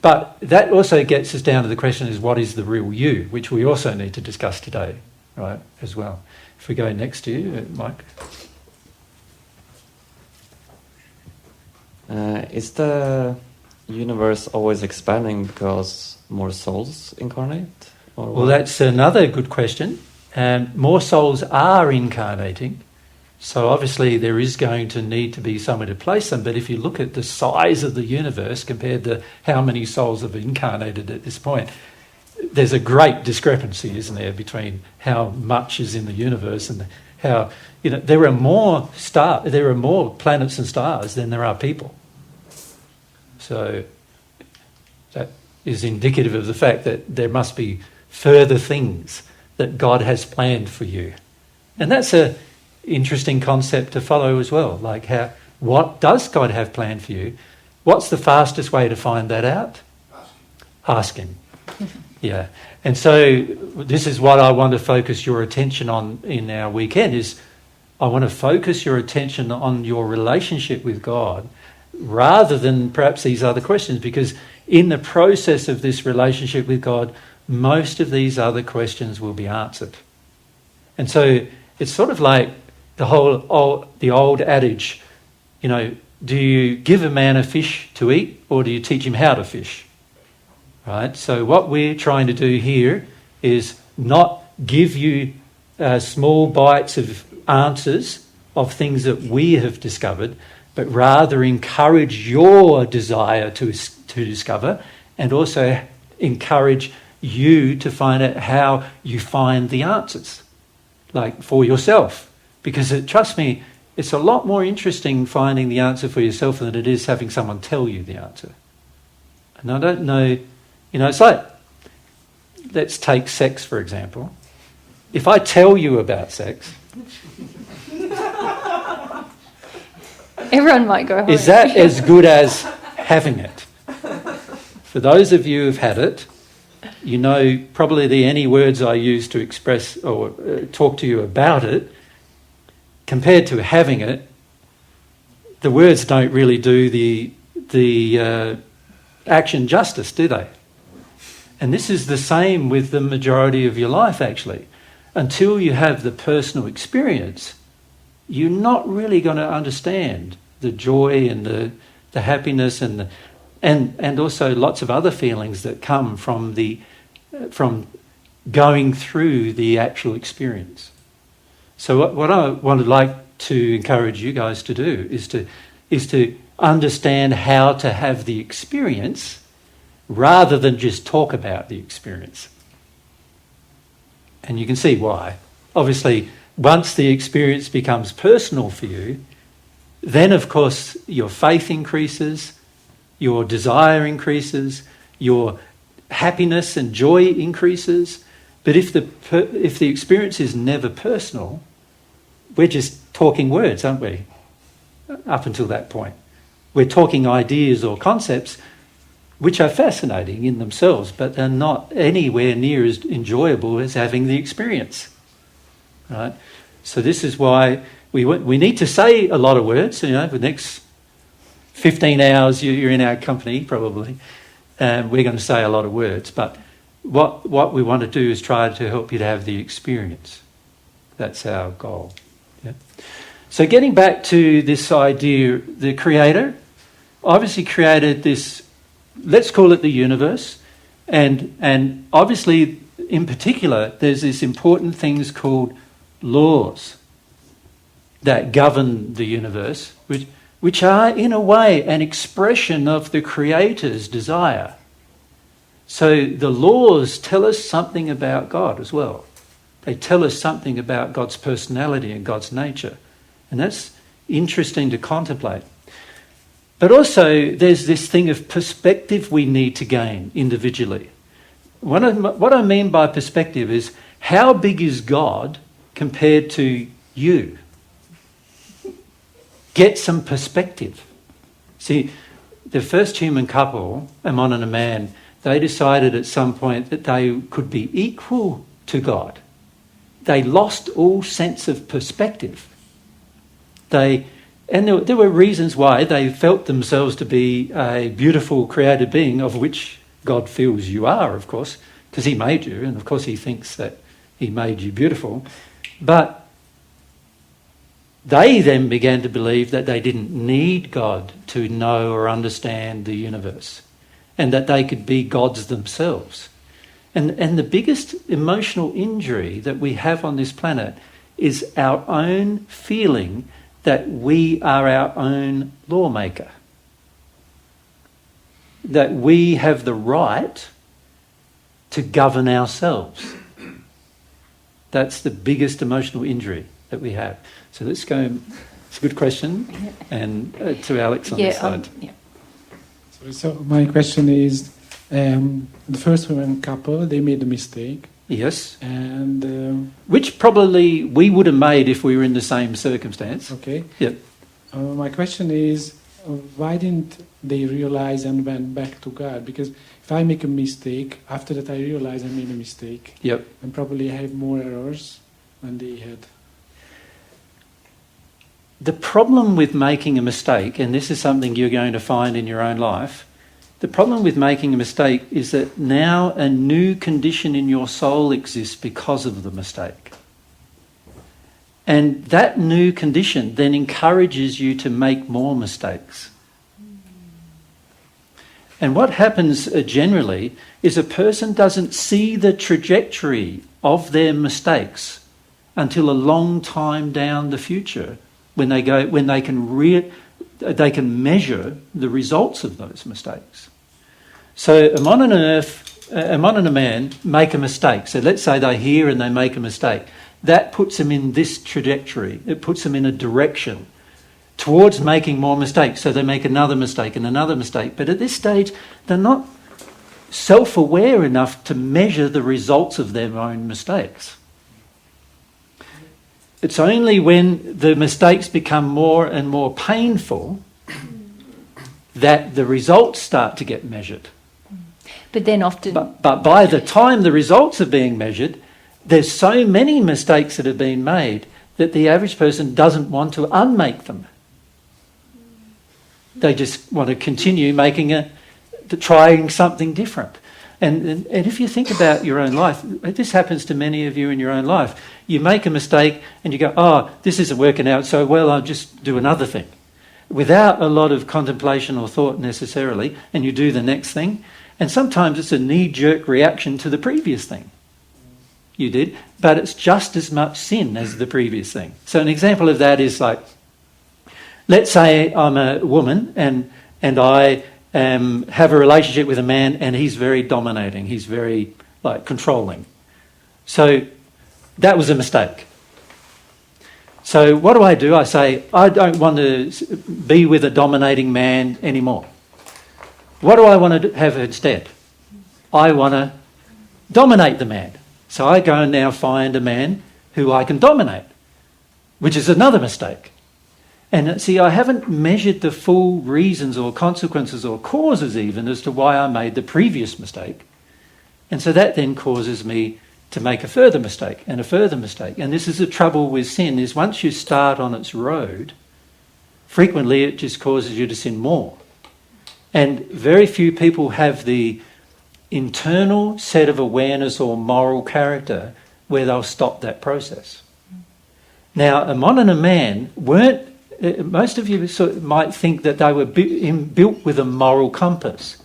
But that also gets us down to the question is, what is the real you, which we also need to discuss today, right, as well. If we go next to you, Mike. Is the universe always expanding because more souls incarnate? Well, that's another good question. More souls are incarnating, so obviously there is going to need to be somewhere to place them. But if you look at the size of the universe compared to how many souls have incarnated at this point, there's a great discrepancy, isn't there, between how much is in the universe and how there are more planets and stars than there are people. So that is indicative of the fact that there must be further things that God has planned for you. And that's an interesting concept to follow as well. What does God have planned for you? What's the fastest way to find that out? Ask Him. Yeah. And so this is what I want to focus your attention on in our weekend is I want to focus your attention on your relationship with God rather than perhaps these other questions, because in the process of this relationship with God, most of these other questions will be answered. And so it's sort of like the old adage, do you give a man a fish to eat or do you teach him how to fish? Right? So what we're trying to do here is not give you small bites of answers of things that we have discovered, but rather encourage your desire to discover and also encourage you to find out how you find the answers, for yourself. Because trust me, it's a lot more interesting finding the answer for yourself than it is having someone tell you the answer. And I don't know, it's like, let's take sex for example. If I tell you about sex, everyone might go home. Is that as good as having it? For those of you who've had it, probably any words I use to express or talk to you about it compared to having it, the words don't really do the action justice, do they? And this is the same with the majority of your life, actually. Until you have the personal experience, you're not really going to understand the joy and the happiness and also lots of other feelings that come from going through the actual experience. So what I would like to encourage you guys to do is to understand how to have the experience rather than just talk about the experience. And you can see why. Obviously, once the experience becomes personal for you, then of course your faith increases, your desire increases, your happiness and joy increases. But if the experience is never personal, we're just talking words, aren't we? Up until that point. We're talking ideas or concepts which are fascinating in themselves, but they're not anywhere near as enjoyable as having the experience. Right? So this is why we need to say a lot of words. You know, the next 15 hours you're in our company probably, and we're going to say a lot of words. But what we want to do is try to help you to have the experience. That's our goal. Yeah? So getting back to this idea, the Creator obviously created this, let's call it the universe, and obviously in particular there's this important things called laws that govern the universe, which are in a way an expression of the Creator's desire. So the laws tell us something about God as well. They tell us something about God's personality and God's nature. And that's interesting to contemplate. But also there's this thing of perspective we need to gain individually. What I mean by perspective is how big is God compared to you? Get some perspective. See, the first human couple, a man and a man, they decided at some point that they could be equal to God. They lost all sense of perspective. There were reasons why they felt themselves to be a beautiful created being, of which God feels you are, of course, because he made you, and of course he thinks that he made you beautiful. But they then began to believe that they didn't need God to know or understand the universe, and that they could be gods themselves. And the biggest emotional injury that we have on this planet is our own feeling that we are our own lawmaker. That we have the right to govern ourselves. That's the biggest emotional injury that we have. So let's go, it's a good question, and to Alex on this side. So my question is, the first women couple, they made a mistake. Yes. And which probably we would have made if we were in the same circumstance. Okay. Yep. My question is, why didn't they realize and went back to God? Because if I make a mistake, after that I realize I made a mistake. Yep. And probably I have more errors than they had. The problem with making a mistake, and this is something you're going to find in your own life, the problem with making a mistake is that now a new condition in your soul exists because of the mistake. And that new condition then encourages you to make more mistakes. And what happens generally is a person doesn't see the trajectory of their mistakes until a long time down the future, when they can measure the results of those mistakes. So a man and a man make a mistake. So let's say they're here and they make a mistake. That puts them in this trajectory. It puts them in a direction towards making more mistakes. So they make another mistake and another mistake. But at this stage, they're not self-aware enough to measure the results of their own mistakes. It's only when the mistakes become more and more painful that the results start to get measured. But then often... But by the time the results are being measured, there's so many mistakes that have been made that the average person doesn't want to unmake them. They just want to continue trying something different. And if you think about your own life, this happens to many of you in your own life. You make a mistake and you go, oh, this isn't working out so well, I'll just do another thing. Without a lot of contemplation or thought necessarily, and you do the next thing. And sometimes it's a knee-jerk reaction to the previous thing you did, but it's just as much sin as the previous thing. So an example of that is like, let's say I'm a woman and I have a relationship with a man and he's very dominating, he's very controlling. So that was a mistake. So what do? I say, I don't want to be with a dominating man anymore. What do I want to have instead? I want to dominate the man. So I go and now find a man who I can dominate, which is another mistake. And see, I haven't measured the full reasons or consequences or causes even as to why I made the previous mistake. And so that then causes me to make a further mistake and a further mistake. And this is the trouble with sin, is once you start on its road, frequently it just causes you to sin more. And very few people have the internal set of awareness or moral character where they'll stop that process. Now, a mon and a man weren't, most of you might think that they were built with a moral compass,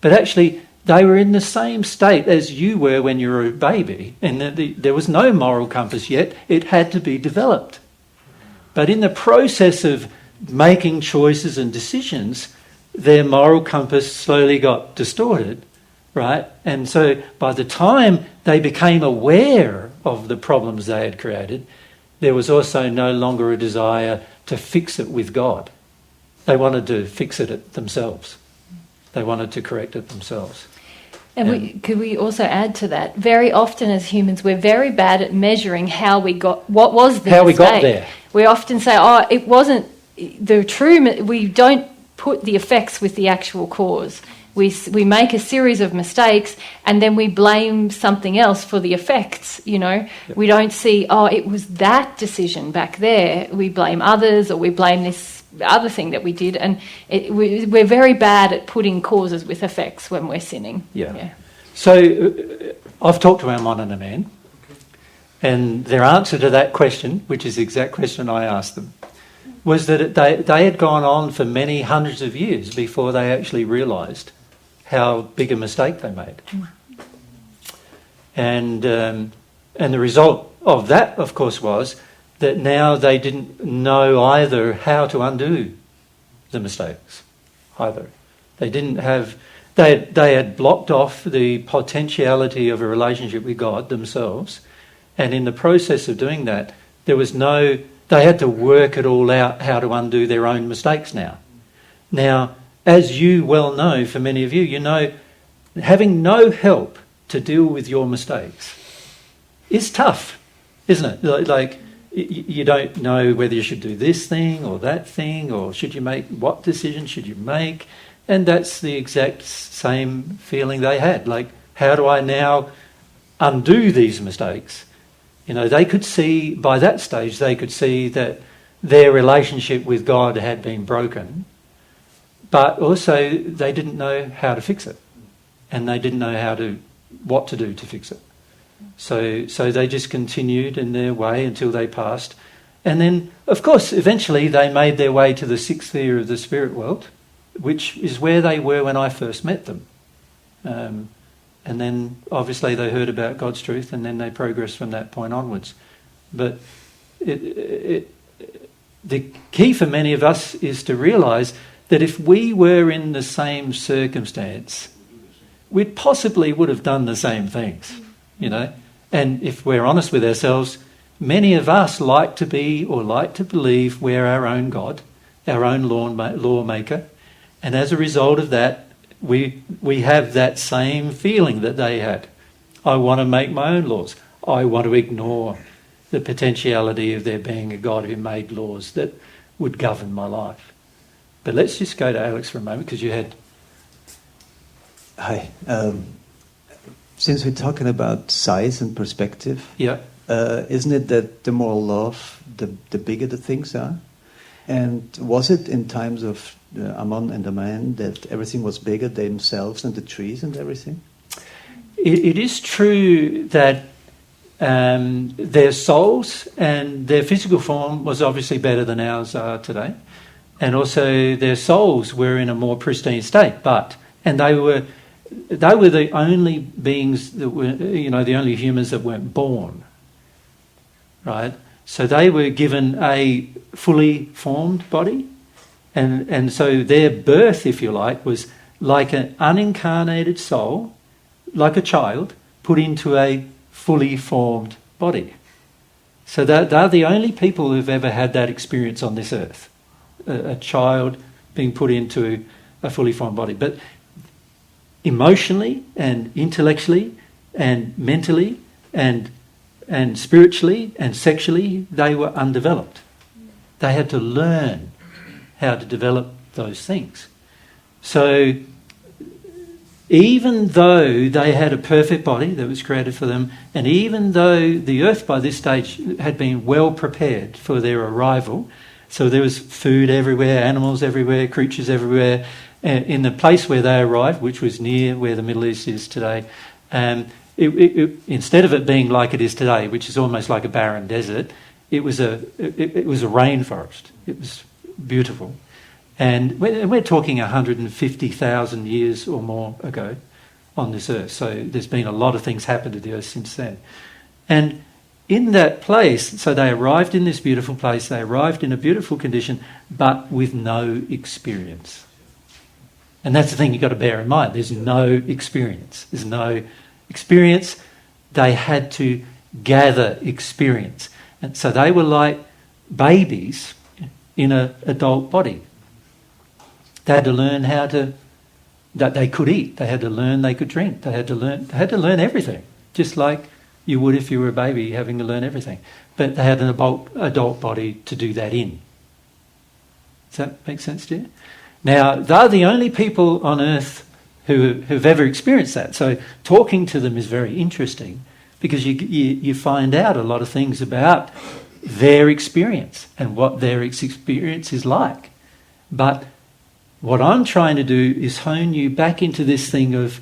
but actually they were in the same state as you were when you were a baby, and there was no moral compass yet. It had to be developed. But in the process of making choices and decisions, their moral compass slowly got distorted, right? And so by the time they became aware of the problems they had created, there was also no longer a desire to fix it with God. They wanted to fix it themselves. They wanted to correct it themselves. And could we also add to that? Very often as humans, we're very bad at measuring how we got, what was the mistake. We got there. We often say, oh, it wasn't the true, we don't put the effects with the actual cause. We make a series of mistakes and then we blame something else for the effects, you know. Yep. We don't see, oh, it was that decision back there. We blame others or we blame this other thing that we did. And we're very bad at putting causes with effects when we're sinning. Yeah. So I've talked to our mon and a man, and their answer to that question, which is the exact question I asked them, was that they had gone on for many hundreds of years before they actually realised how big a mistake they made. And the result of that, of course, was that now they didn't know either how to undo the mistakes either. They didn't have... They had blocked off the potentiality of a relationship with God themselves, and in the process of doing that, there was no... They had to work it all out how to undo their own mistakes now. Now, as you well know, for many of you, you know, having no help to deal with your mistakes is tough, isn't it? Like you don't know whether you should do this thing or that thing, or should you make, what decision should you make? And that's the exact same feeling they had. Like, how do I now undo these mistakes? You know, they could see, by that stage, they could see that their relationship with God had been broken, but also they didn't know how to fix it, and they didn't know what to do to fix it. So they just continued in their way until they passed. And then, of course, eventually they made their way to the sixth sphere of the spirit world, which is where they were when I first met them. And then, obviously, they heard about God's truth, and then they progressed from that point onwards. But the key for many of us is to realise that if we were in the same circumstance, we possibly would have done the same things, you know. And if we're honest with ourselves, many of us like to be or like to believe we're our own God, our own lawmaker, and as a result of that, we have that same feeling that they had. I want to make my own laws. I want to ignore the potentiality of there being a God who made laws that would govern my life. But let's just go to Alex for a moment, because you had... Hi. Since we're talking about size and perspective, yeah, isn't it that the more love, the bigger the things are? And was it in times of Ammon and the man that everything was bigger, themselves and the trees and everything? It is true that their souls and their physical form was obviously better than ours are today, and also their souls were in a more pristine state. And they were the only beings that were, the only humans that weren't born, right? So they were given a fully formed body, and so their birth, if you like, was like an unincarnated soul, like a child, put into a fully formed body. So they're the only people who've ever had that experience on this earth, a child being put into a fully formed body. But emotionally and intellectually and mentally and spiritually and sexually, they were undeveloped. They had to learn how to develop those things. So even though they had a perfect body that was created for them, and even though the earth by this stage had been well prepared for their arrival, so there was food everywhere, animals everywhere, creatures everywhere, in the place where they arrived, which was near where the Middle East is today, instead of it being like it is today, which is almost like a barren desert, it was a rainforest. It was beautiful. And we're talking 150,000 years or more ago on this earth. So there's been a lot of things happen to the earth since then. And in that place, so they arrived in this beautiful place, they arrived in a beautiful condition, but with no experience. And that's the thing you've got to bear in mind. There's no experience. There's no experience. They had to gather experience. And so they were like babies in an adult body. They had to learn that they could eat. They had to learn they could drink. They had to learn everything, just like you would if you were a baby having to learn everything. But they had an adult body to do that in. Does that make sense to you? Now, they're the only people on earth who've ever experienced that. So talking to them is very interesting because you find out a lot of things about their experience and what their experience is like. But what I'm trying to do is hone you back into this thing of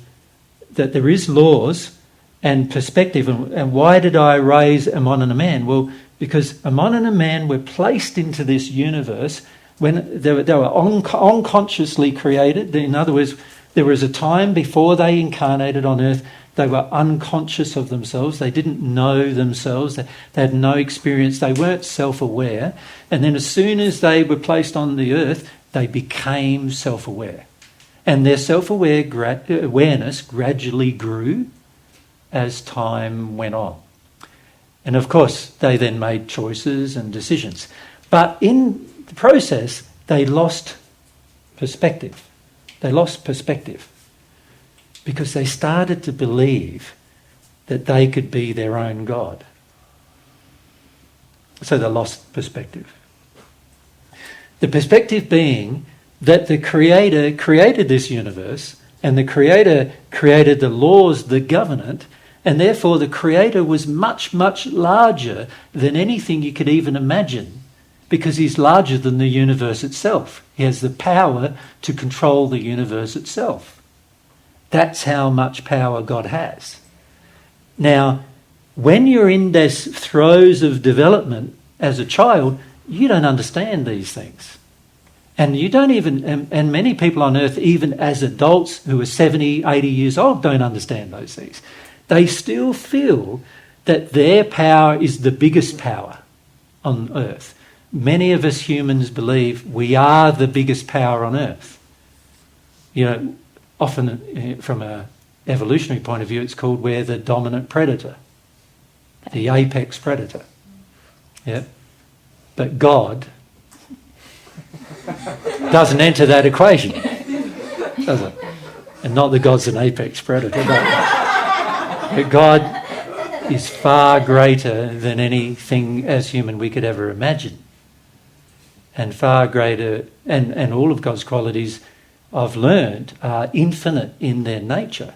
that there is laws and perspective. And why did I raise Ammon and a man? Well, because Ammon and a man were placed into this universe when they were unconsciously created. In other words, there was a time before they incarnated on earth, they were unconscious of themselves. They didn't know themselves. They had no experience. They weren't self-aware. And then as soon as they were placed on the earth, they became self-aware. And their self-awareness gradually grew as time went on. And of course, they then made choices and decisions. But in the process, they lost perspective. They lost perspective because they started to believe that they could be their own God. So they lost perspective. The perspective being that the Creator created this universe and the Creator created the laws that govern it, and therefore the Creator was much, much larger than anything you could even imagine because he's larger than the universe itself. He has the power to control the universe itself. That's how much power God has. Now, when you're in this throes of development as a child, you don't understand these things. And you don't even, and many people on earth, even as adults who are 70, 80 years old, don't understand those things. They still feel that their power is the biggest power on earth. Many of us humans believe we are the biggest power on earth. You know, often from an evolutionary point of view, it's called we're the dominant predator, the apex predator. Yeah. But God doesn't enter that equation, does it? And not that God's an apex predator, but God is far greater than anything as human we could ever imagine. And far greater, and all of God's qualities I've learned are infinite in their nature.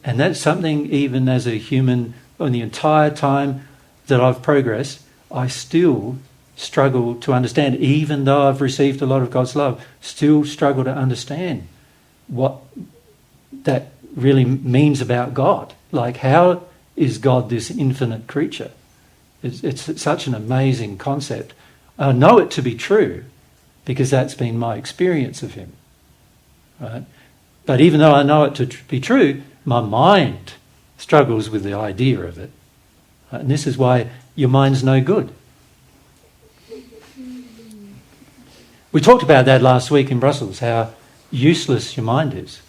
And that's something even as a human, on the entire time that I've progressed, I still struggle to understand, even though I've received a lot of God's love, still struggle to understand what that really means about God. Like, how is God this infinite creature? It's such an amazing concept. I know it to be true because that's been my experience of him. Right? But even though I know it to be true, my mind struggles with the idea of it. Right? And this is why your mind's no good. We talked about that last week in Brussels, how useless your mind is.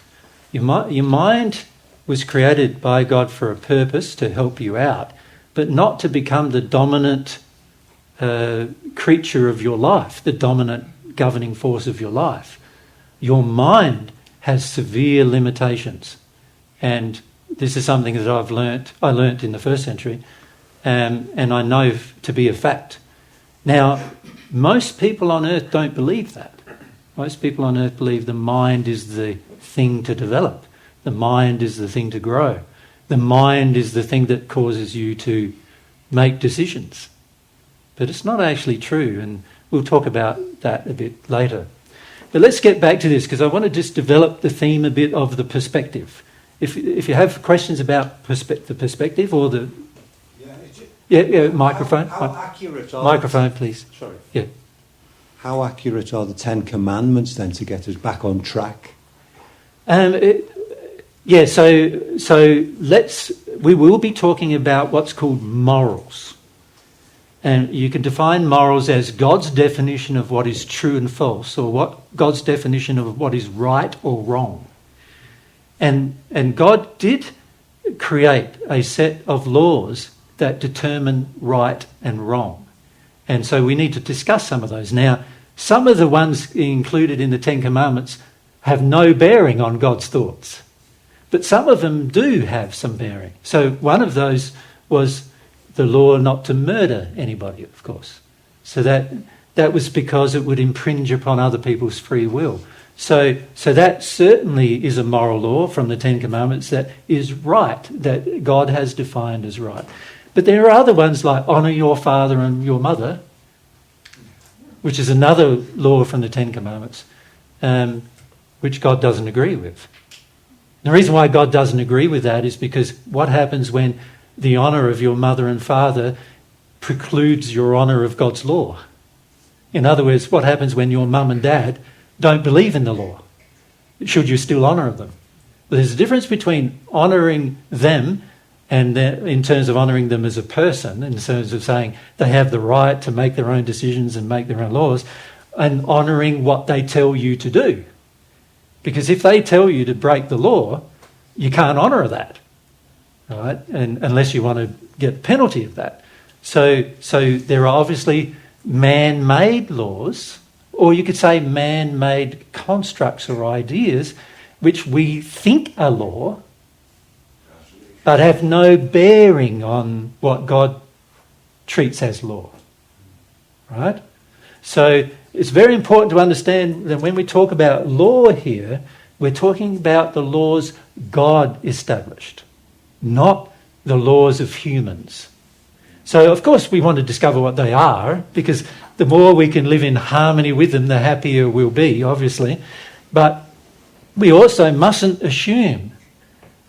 Your mind was created by God for a purpose, to help you out, but not to become the dominant creature of your life, the dominant governing force of your life. Your mind has severe limitations. And this is something that I learnt in the first century, and I know to be a fact. Now, most people on earth don't believe that. Most people on earth believe the mind is the thing to develop. The mind is the thing to grow. The mind is the thing that causes you to make decisions. But it's not actually true, and we'll talk about that a bit later. But let's get back to this, because I want to just develop the theme a bit of the perspective. If you have questions about the perspective or the... microphone. How accurate are... Microphone, please. Sorry. Yeah. How accurate are the Ten Commandments then to get us back on track? We will be talking about what's called morals. And you can define morals as God's definition of what is true and false, or God's definition of what is right or wrong. And God did create a set of laws that determine right and wrong. And so we need to discuss some of those. Now, some of the ones included in the Ten Commandments have no bearing on God's thoughts, but some of them do have some bearing. So one of those was the law not to murder anybody, of course. So that was because it would infringe upon other people's free will. So that certainly is a moral law from the Ten Commandments that is right, that God has defined as right. But there are other ones like honour your father and your mother, which is another law from the Ten Commandments, which God doesn't agree with. The reason why God doesn't agree with that is because what happens when the honour of your mother and father precludes your honour of God's law? In other words, what happens when your mum and dad don't believe in the law? Should you still honour them? There's a difference between honouring them and in terms of honouring them as a person, in terms of saying they have the right to make their own decisions and make their own laws, and honouring what they tell you to do. Because if they tell you to break the law, you can't honour that, right? And unless you want to get a penalty of that. So there are obviously man-made laws, or you could say man-made constructs or ideas, which we think are law, but have no bearing on what God treats as law, right? So it's very important to understand that when we talk about law here, we're talking about the laws God established, not the laws of humans. So, of course, we want to discover what they are, because the more we can live in harmony with them, the happier we'll be, obviously. But we also mustn't assume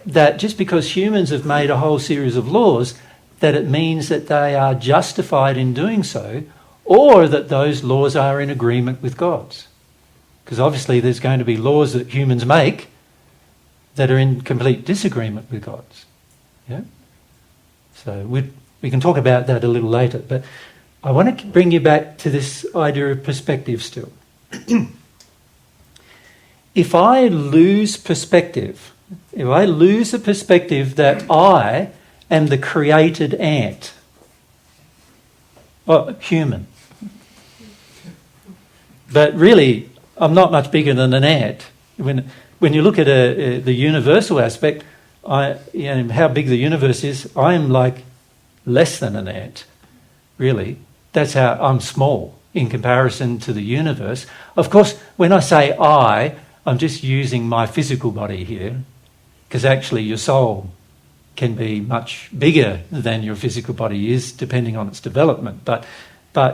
that just because humans have made a whole series of laws, that it means that they are justified in doing so, or that those laws are in agreement with God's. Because obviously there's going to be laws that humans make that are in complete disagreement with God's. Yeah? So we can talk about that a little later, but I want to bring you back to this idea of perspective still. If I lose perspective, if I lose the perspective that I am the created ant, or human, but really I'm not much bigger than an ant. When you look at the universal aspect, how big the universe is, I'm like less than an ant, really. That's how I'm small in comparison to the universe. Of course, when I say I'm just using my physical body here, because actually your soul can be much bigger than your physical body is, depending on its development. But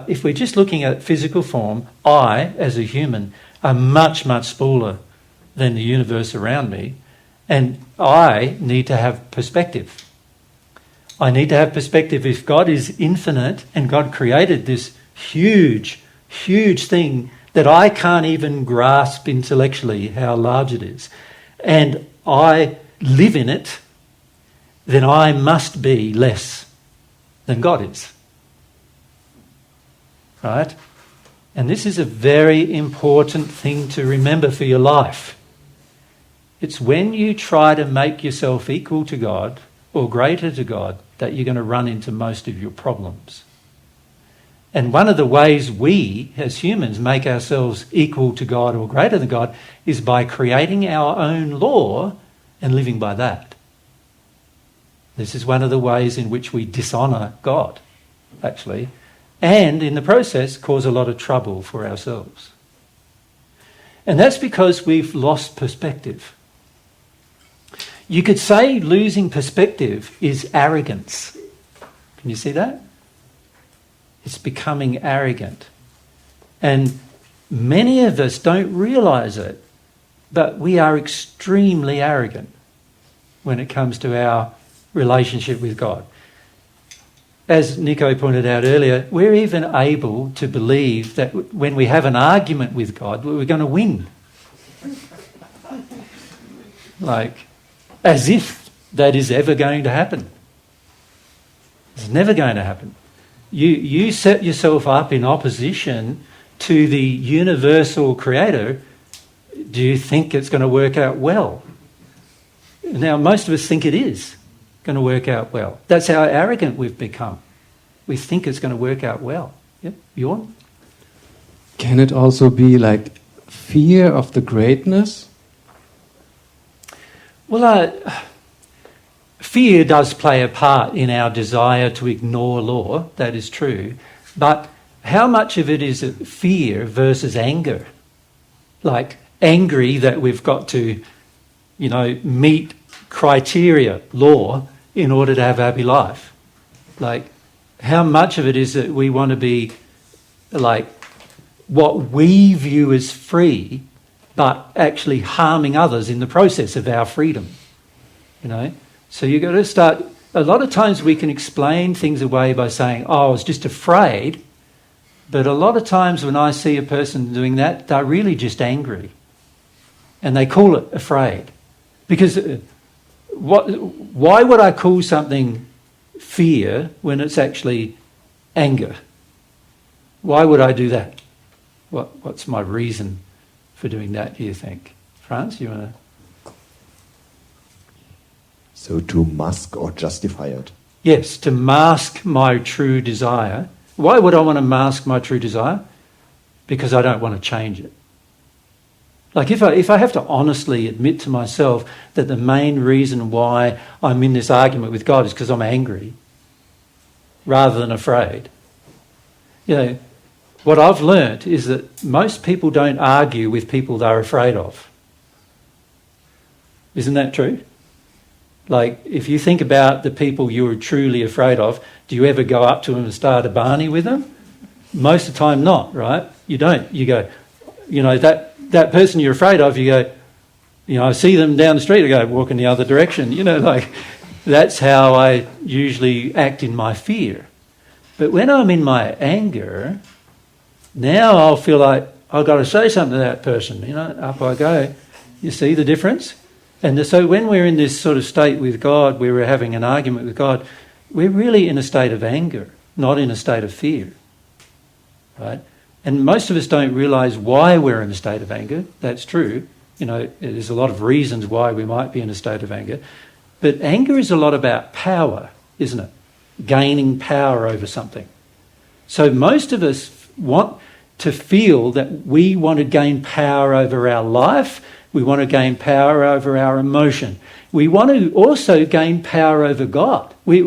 if we're just looking at physical form, I, as a human, am much, much smaller than the universe around me, and I need to have perspective. I need to have perspective. If God is infinite and God created this huge, huge thing that I can't even grasp intellectually how large it is, and I live in it, then I must be less than God is. Right? And this is a very important thing to remember for your life. It's when you try to make yourself equal to God or greater to God that you're going to run into most of your problems. And one of the ways we, as humans, make ourselves equal to God or greater than God is by creating our own law and living by that. This is one of the ways in which we dishonour God, actually, and in the process cause a lot of trouble for ourselves. And that's because we've lost perspective. You could say losing perspective is arrogance. Can you see that? It's becoming arrogant. And many of us don't realise it, but we are extremely arrogant when it comes to our relationship with God. As Nico pointed out earlier, we're even able to believe that when we have an argument with God, we're going to win. Like, as if that is ever going to happen. It's never going to happen. You set yourself up in opposition to the universal creator. Do you think it's going to work out well? Now, most of us think it is going to work out well. That's how arrogant we've become. We think it's going to work out well. Yep, Bjorn? Can it also be like fear of the greatness? Well, fear does play a part in our desire to ignore law, that is true. But how much of it is fear versus anger? Like angry that we've got to, meet criteria, law, in order to have a happy life. Like, how much of it is that we want to be like what we view as free, but actually harming others in the process of our freedom, So you've got to start. A lot of times we can explain things away by saying, I was just afraid. But a lot of times when I see a person doing that, they're really just angry. And they call it afraid. Because why would I call something fear when it's actually anger? Why would I do that? What's my reason for doing that, do you think? Franz, you want to? So to mask or justify it? Yes, to mask my true desire. Why would I want to mask my true desire? Because I don't want to change it. Like if I have to honestly admit to myself that the main reason why I'm in this argument with God is because I'm angry rather than afraid. What I've learnt is that most people don't argue with people they're afraid of. Isn't that true? Like, if you think about the people you're truly afraid of, do you ever go up to them and start a Barney with them? Most of the time not, right? You don't. You go, that person you're afraid of, you go, I see them down the street, I go, walk in the other direction. That's how I usually act in my fear. But when I'm in my anger, now I'll feel like I've got to say something to that person. Up I go. You see the difference? And so when we're in this sort of state with God, where we're having an argument with God, we're really in a state of anger, not in a state of fear. Right? And most of us don't realise why we're in a state of anger. That's true. There's a lot of reasons why we might be in a state of anger. But anger is a lot about power, isn't it? Gaining power over something. So most of us want to feel that we want to gain power over our life. We want to gain power over our emotion. We want to also gain power over God. We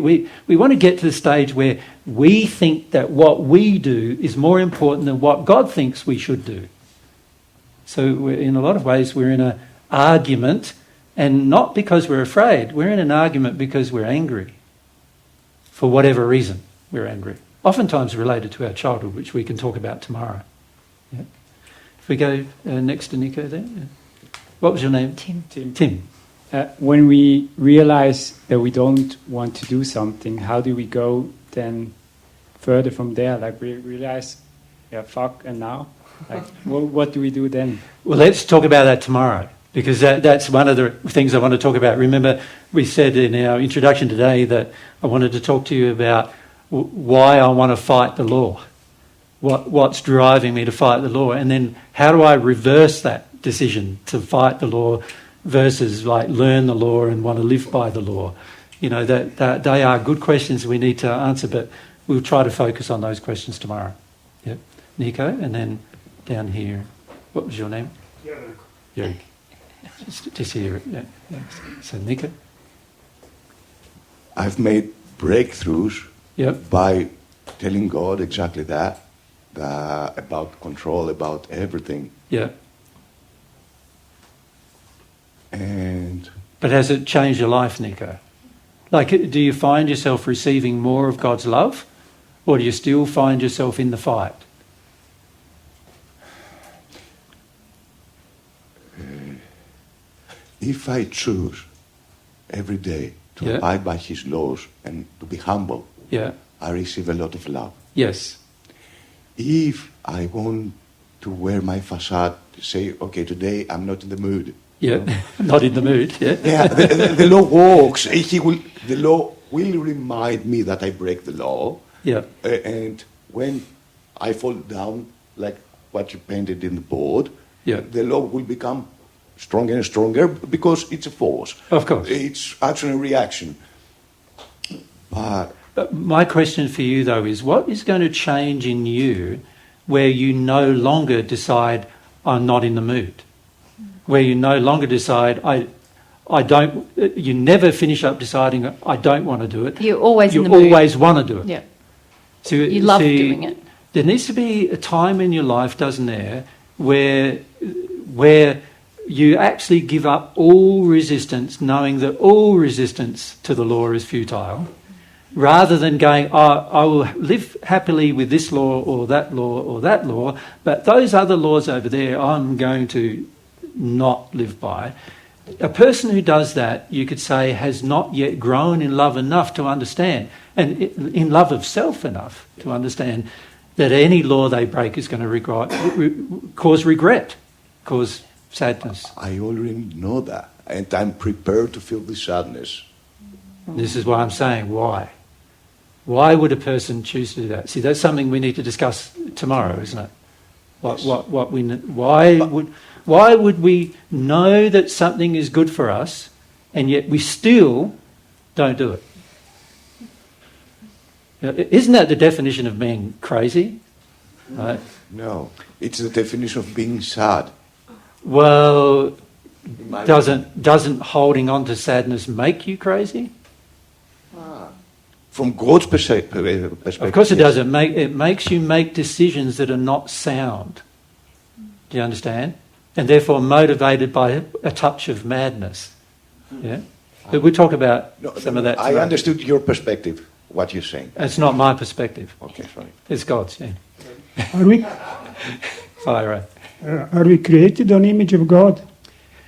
want to get to the stage where we think that what we do is more important than what God thinks we should do. So in a lot of ways we're in an argument And not because we're afraid. We're in an argument because we're angry. For whatever reason, we're angry. Oftentimes related to our childhood, which we can talk about tomorrow. Yeah. If we go next to Nico there. Yeah. What was your name? Tim. Tim. When we realize that we don't want to do something, how do we go then further from there? Like we realize, yeah, fuck, and now? Like, what do we do then? Well, let's talk about that tomorrow, because that's one of the things I want to talk about. Remember, we said in our introduction today that I wanted to talk to you about why I want to fight the law, what's driving me to fight the law, and then how do I reverse that decision to fight the law versus like learn the law and want to live by the law. You know, that they are good questions we need to answer, but we'll try to focus on those questions tomorrow. Yep. Nico, and then down here, what was your name? Jörg. Just here. Yeah. So Nico. I've made breakthroughs by telling God exactly that, about control, about everything. Yeah. But has it changed your life, Nico? Like, do you find yourself receiving more of God's love, or do you still find yourself in the fight? If I choose every day to abide by His laws and to be humble, I receive a lot of love. Yes. If I want to wear my facade, say, okay, today I'm not in the mood. Yeah, not in the mood. Yeah, the law works. The law will remind me that I break the law. Yeah. And when I fall down, like what you painted in the board, the law will become stronger and stronger because it's a force. Of course. It's action and reaction. But my question for you, though, is what is going to change in you where you no longer decide, I'm not in the mood? Where you no longer decide, I don't, you never finish up deciding, I don't want to do it. You're always in the mood. mood. You always want to do it. Yeah. So, you love doing it. There needs to be a time in your life, doesn't there, where you actually give up all resistance, knowing that all resistance to the law is futile, rather than going, I will live happily with this law or that law or that law, but those other laws over there I'm going to not live by. A person who does that, you could say, has not yet grown in love enough to understand, and in love of self enough to understand that any law they break is going to cause regret, cause sadness. I already know that, and I'm prepared to feel this sadness. This is why I'm saying why. Why would a person choose to do that? See, that's something we need to discuss tomorrow, isn't it? Why would we know that something is good for us, and yet we still don't do it? Isn't that the definition of being crazy? Right? No, it's the definition of being sad. Well, doesn't holding on to sadness make you crazy? From God's perspective. Of course it doesn't. It makes you make decisions that are not sound. Do you understand? And therefore motivated by a touch of madness. Yeah? But we'll talk about some of that I understood your perspective, what you're saying. It's not my perspective. Okay, sorry. It's God's, yeah. Are we, Fire away. are we created on the image of God?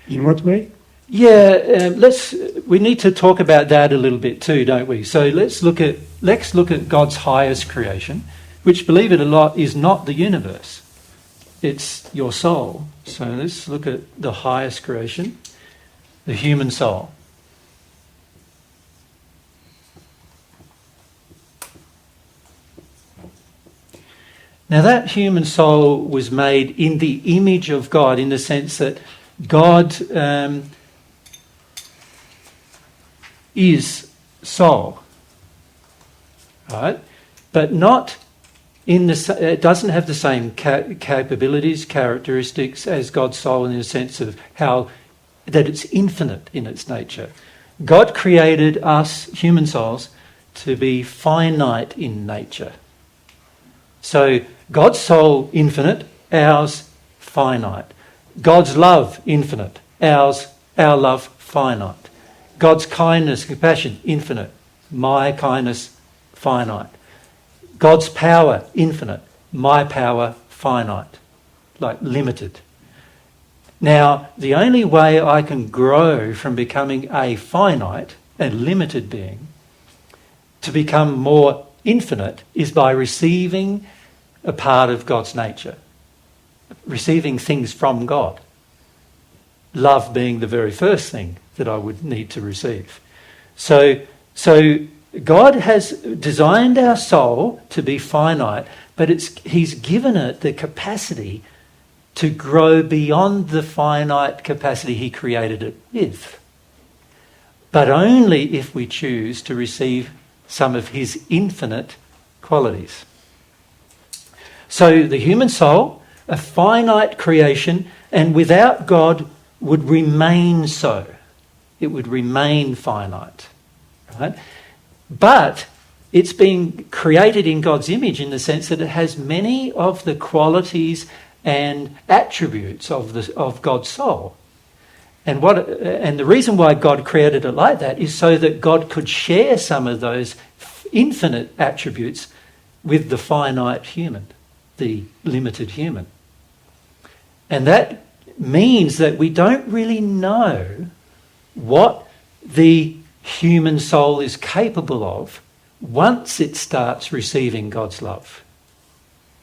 In what way? Yeah, we need to talk about that a little bit too, don't we? So let's look at God's highest creation, which, believe it or not, is not the universe. It's your soul. So let's look at the highest creation, the human soul. Now that human soul was made in the image of God, in the sense that God is soul, right? But not in the. It doesn't have the same capabilities, characteristics as God's soul, in the sense of that it's infinite in its nature. God created us, human souls, to be finite in nature. So God's soul infinite, ours finite. God's love infinite, our love finite. God's kindness, compassion, infinite. My kindness, finite. God's power, infinite. My power, finite. Like limited. Now, the only way I can grow from becoming a finite and limited being to become more infinite is by receiving a part of God's nature. Receiving things from God. Love being the very first thing that I would need to receive. So God has designed our soul to be finite, but He's given it the capacity to grow beyond the finite capacity He created it with. But only if we choose to receive some of His infinite qualities. So the human soul, a finite creation, and without God would remain so. It would remain finite. Right? But it's been created in God's image in the sense that it has many of the qualities and attributes of God's soul. And the reason why God created it like that is so that God could share some of those infinite attributes with the finite human, the limited human. And that means that we don't really know what the human soul is capable of once it starts receiving God's love.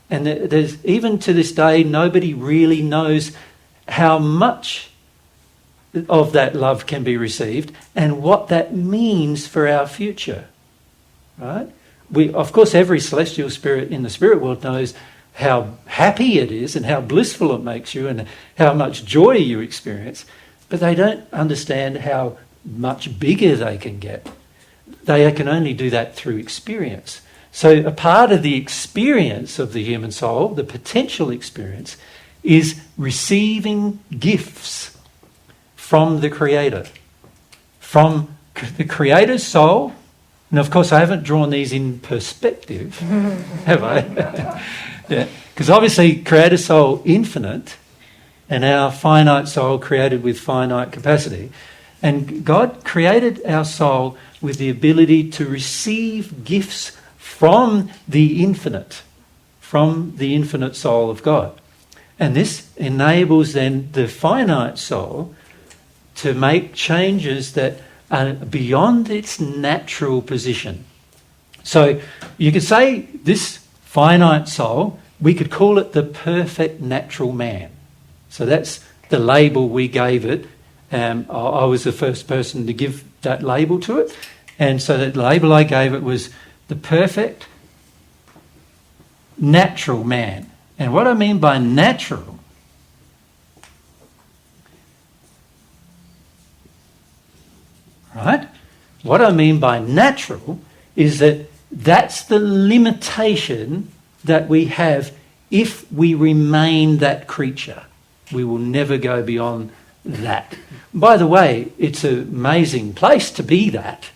And there's, even to this day, nobody really knows how much of that love can be received and what that means for our future. Right? Of course, every celestial spirit in the spirit world knows how happy it is and how blissful it makes you and how much joy you experience, but they don't understand how much bigger they can get. They can only do that through experience. So a part of the experience of the human soul, the potential experience, is receiving gifts from the Creator. From the Creator's soul. And of course I haven't drawn these in perspective, have I? Yeah, because obviously Creator's soul infinite and our finite soul created with finite capacity. And God created our soul with the ability to receive gifts from the infinite soul of God. And this enables then the finite soul to make changes that are beyond its natural position. So you could say this finite soul, we could call it the perfect natural man. So that's the label we gave it. I was the first person to give that label to it. And so the label I gave it was the perfect natural man. And what I mean by natural right? What I mean by natural is that that's the limitation that we have if we remain that creature. We will never go beyond that. By the way, it's an amazing place to be that.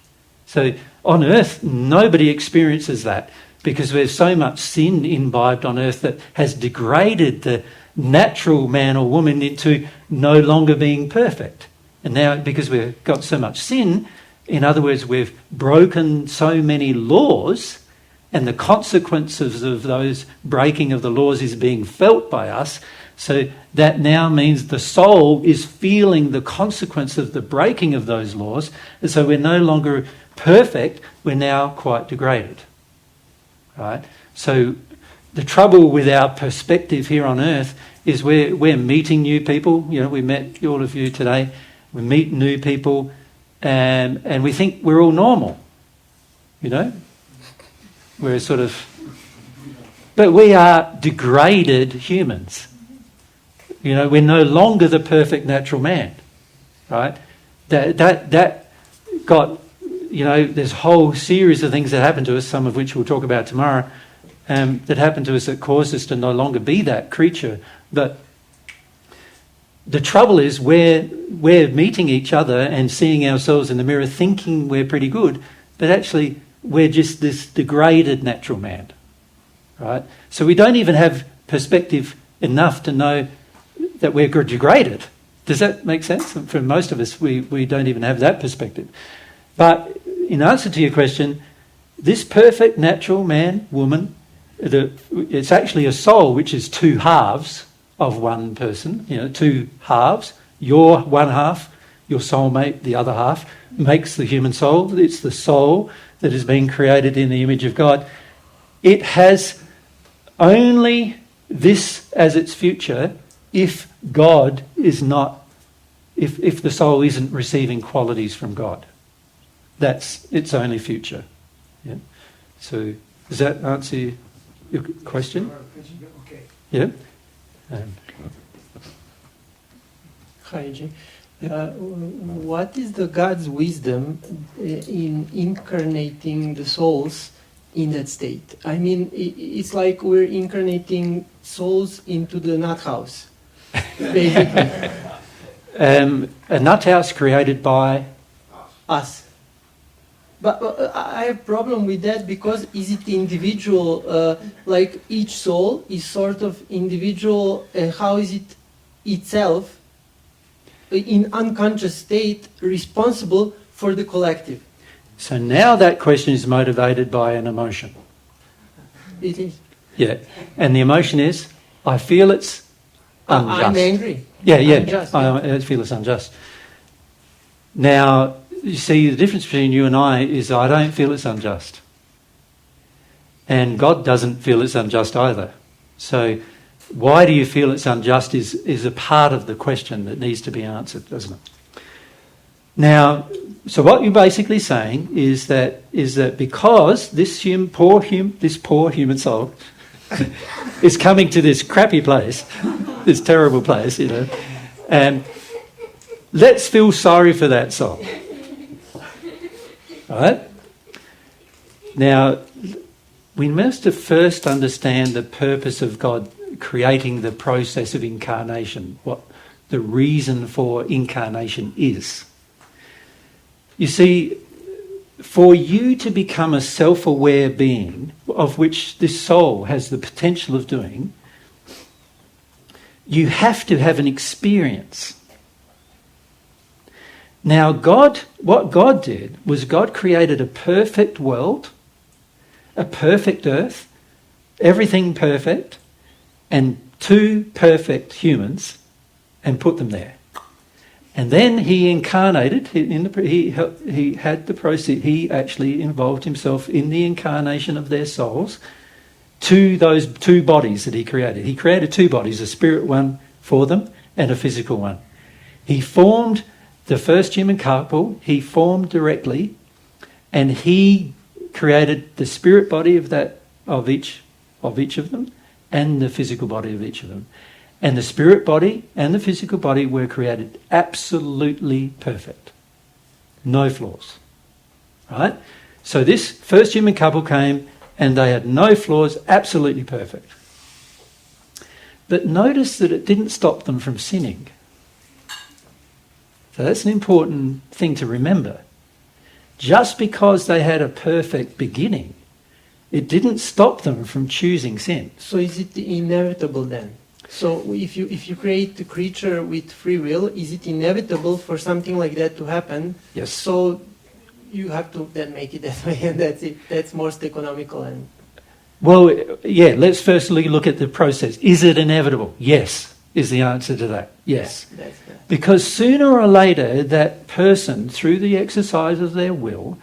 So on earth, nobody experiences that because there's so much sin imbibed on earth that has degraded the natural man or woman into no longer being perfect. And now, because we've got so much sin, in other words, we've broken so many laws, and the consequences of those breaking of the laws is being felt by us, so that now means the soul is feeling the consequence of the breaking of those laws, and so we're no longer perfect, we're now quite degraded. Right? So the trouble with our perspective here on earth is we're meeting new people. You know, we met all of you today. We meet new people and we think we're all normal, you know. We're sort of... But we are degraded humans. You know, we're no longer the perfect natural man, right? That got... You know, there's a whole series of things that happen to us, some of which we'll talk about tomorrow, that happen to us that cause us to no longer be that creature. But the trouble is we're meeting each other and seeing ourselves in the mirror thinking we're pretty good, but actually we're just this degraded natural man, right? So we don't even have perspective enough to know that we're degraded. Does that make sense? For most of us, we don't even have that perspective. But in answer to your question, this perfect natural man, woman, it's actually a soul which is two halves of one person, two halves. Your one half, your soulmate, the other half, makes the human soul. It's the soul that has been created in the image of God. It has only this as its future if God is not, if the soul isn't receiving qualities from God. That's its only future. Yeah. So does that answer your question? Okay. Yeah. Hi, Jay. What is the God's wisdom in incarnating the souls in that state? I mean, it's like we're incarnating souls into the nuthouse, basically. A nuthouse created by us. But I have a problem with that because is it individual? Like each soul is sort of individual. How is it itself, in unconscious state, responsible for the collective? So now that question is motivated by an emotion. It is. Yeah. And the emotion is, I feel it's unjust. I'm angry. Yeah. Unjust, yeah. I feel it's unjust. Now, you see, the difference between you and I is I don't feel it's unjust. And God doesn't feel it's unjust either. So why do you feel it's unjust is a part of the question that needs to be answered, doesn't it? Now, so what you're basically saying is that because this poor human soul is coming to this crappy place, this terrible place, and let's feel sorry for that soul. All right? Now, we must first understand the purpose of God creating the process of incarnation, what the reason for incarnation is. You see, for you to become a self-aware being, of which this soul has the potential of doing, you have to have an experience. Now, what God did was God created a perfect world, a perfect earth, everything perfect, and two perfect humans, and put them there. And then he incarnated, he had the process, he actually involved himself in the incarnation of their souls to those two bodies that he created. He created two bodies, a spirit one for them and a physical one. He formed the first human couple, he formed directly, and he created the spirit body of each of them and the physical body of each of them. And the spirit body and the physical body were created absolutely perfect. No flaws. Right? So this first human couple came and they had no flaws, absolutely perfect. But notice that it didn't stop them from sinning. So that's an important thing to remember. Just because they had a perfect beginning, it didn't stop them from choosing sin. So is it inevitable then? So if you create the creature with free will, is it inevitable for something like that to happen? Yes. So you have to then make it that way, and that's it. That's most economical. And well, yeah. Let's firstly look at the process. Is it inevitable? Yes, is the answer to that. Yes. That's because sooner or later, that person, through the exercise of their will,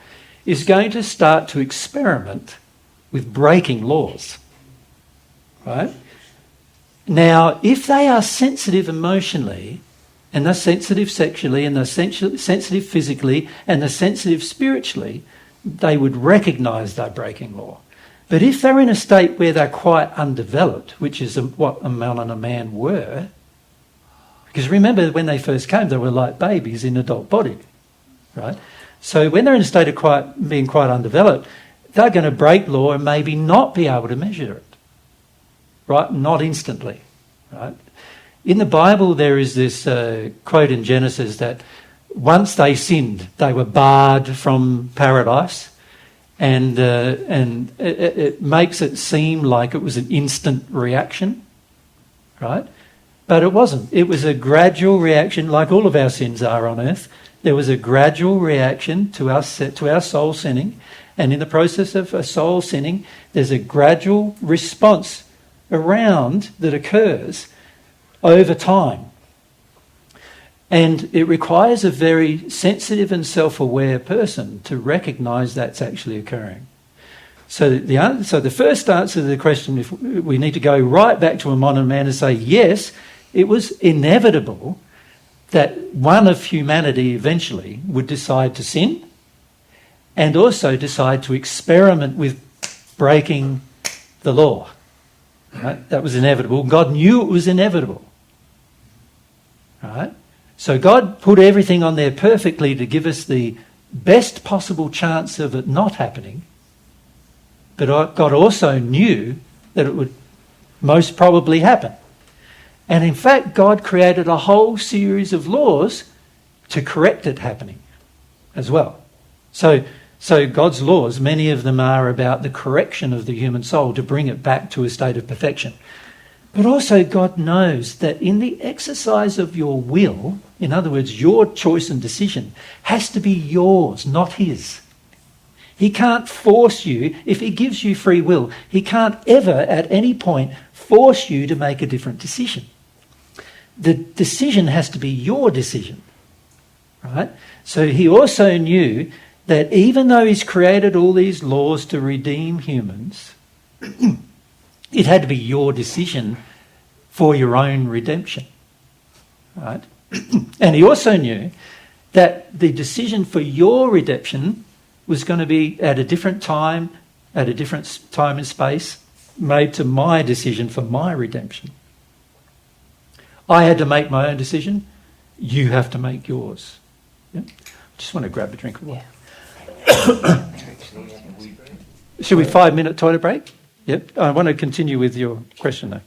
is going to start to experiment with breaking laws. Right? Now, if they are sensitive emotionally, and they're sensitive sexually, and they're sensitive physically, and they're sensitive spiritually, they would recognise they're breaking law. But if they're in a state where they're quite undeveloped, which is what a man and a man were, because remember when they first came, they were like babies in adult body, right? So when they're in a state of being quite undeveloped, they're going to break law and maybe not be able to measure it. Right? Not instantly. Right? In the Bible, there is this quote in Genesis that once they sinned, they were barred from paradise, and it makes it seem like it was an instant reaction, right? But it wasn't. It was a gradual reaction, like all of our sins are on earth. There was a gradual reaction to our soul sinning. And in the process of a soul sinning, there's a gradual response around that occurs over time. And it requires a very sensitive and self-aware person to recognise that's actually occurring. So the first answer to the question, if we need to go right back to a modern man and say, yes, it was inevitable that one of humanity eventually would decide to sin and also decide to experiment with breaking the law. Right? That was inevitable. God knew it was inevitable. Right? So God put everything on there perfectly to give us the best possible chance of it not happening. But God also knew that it would most probably happen. And in fact, God created a whole series of laws to correct it happening as well. So God's laws, many of them are about the correction of the human soul to bring it back to a state of perfection. But also God knows that in the exercise of your will, in other words, your choice and decision, has to be yours, not his. He can't force you. If he gives you free will, he can't ever at any point force you to make a different decision. The decision has to be your decision, right? So he also knew that even though he's created all these laws to redeem humans, it had to be your decision for your own redemption, right? And he also knew that the decision for your redemption was going to be at a different time and space, made to my decision for my redemption. I had to make my own decision. You have to make yours. Yeah? Just want to grab a drink of water. Should we 5-minute toilet break? Yep. I want to continue with your question though.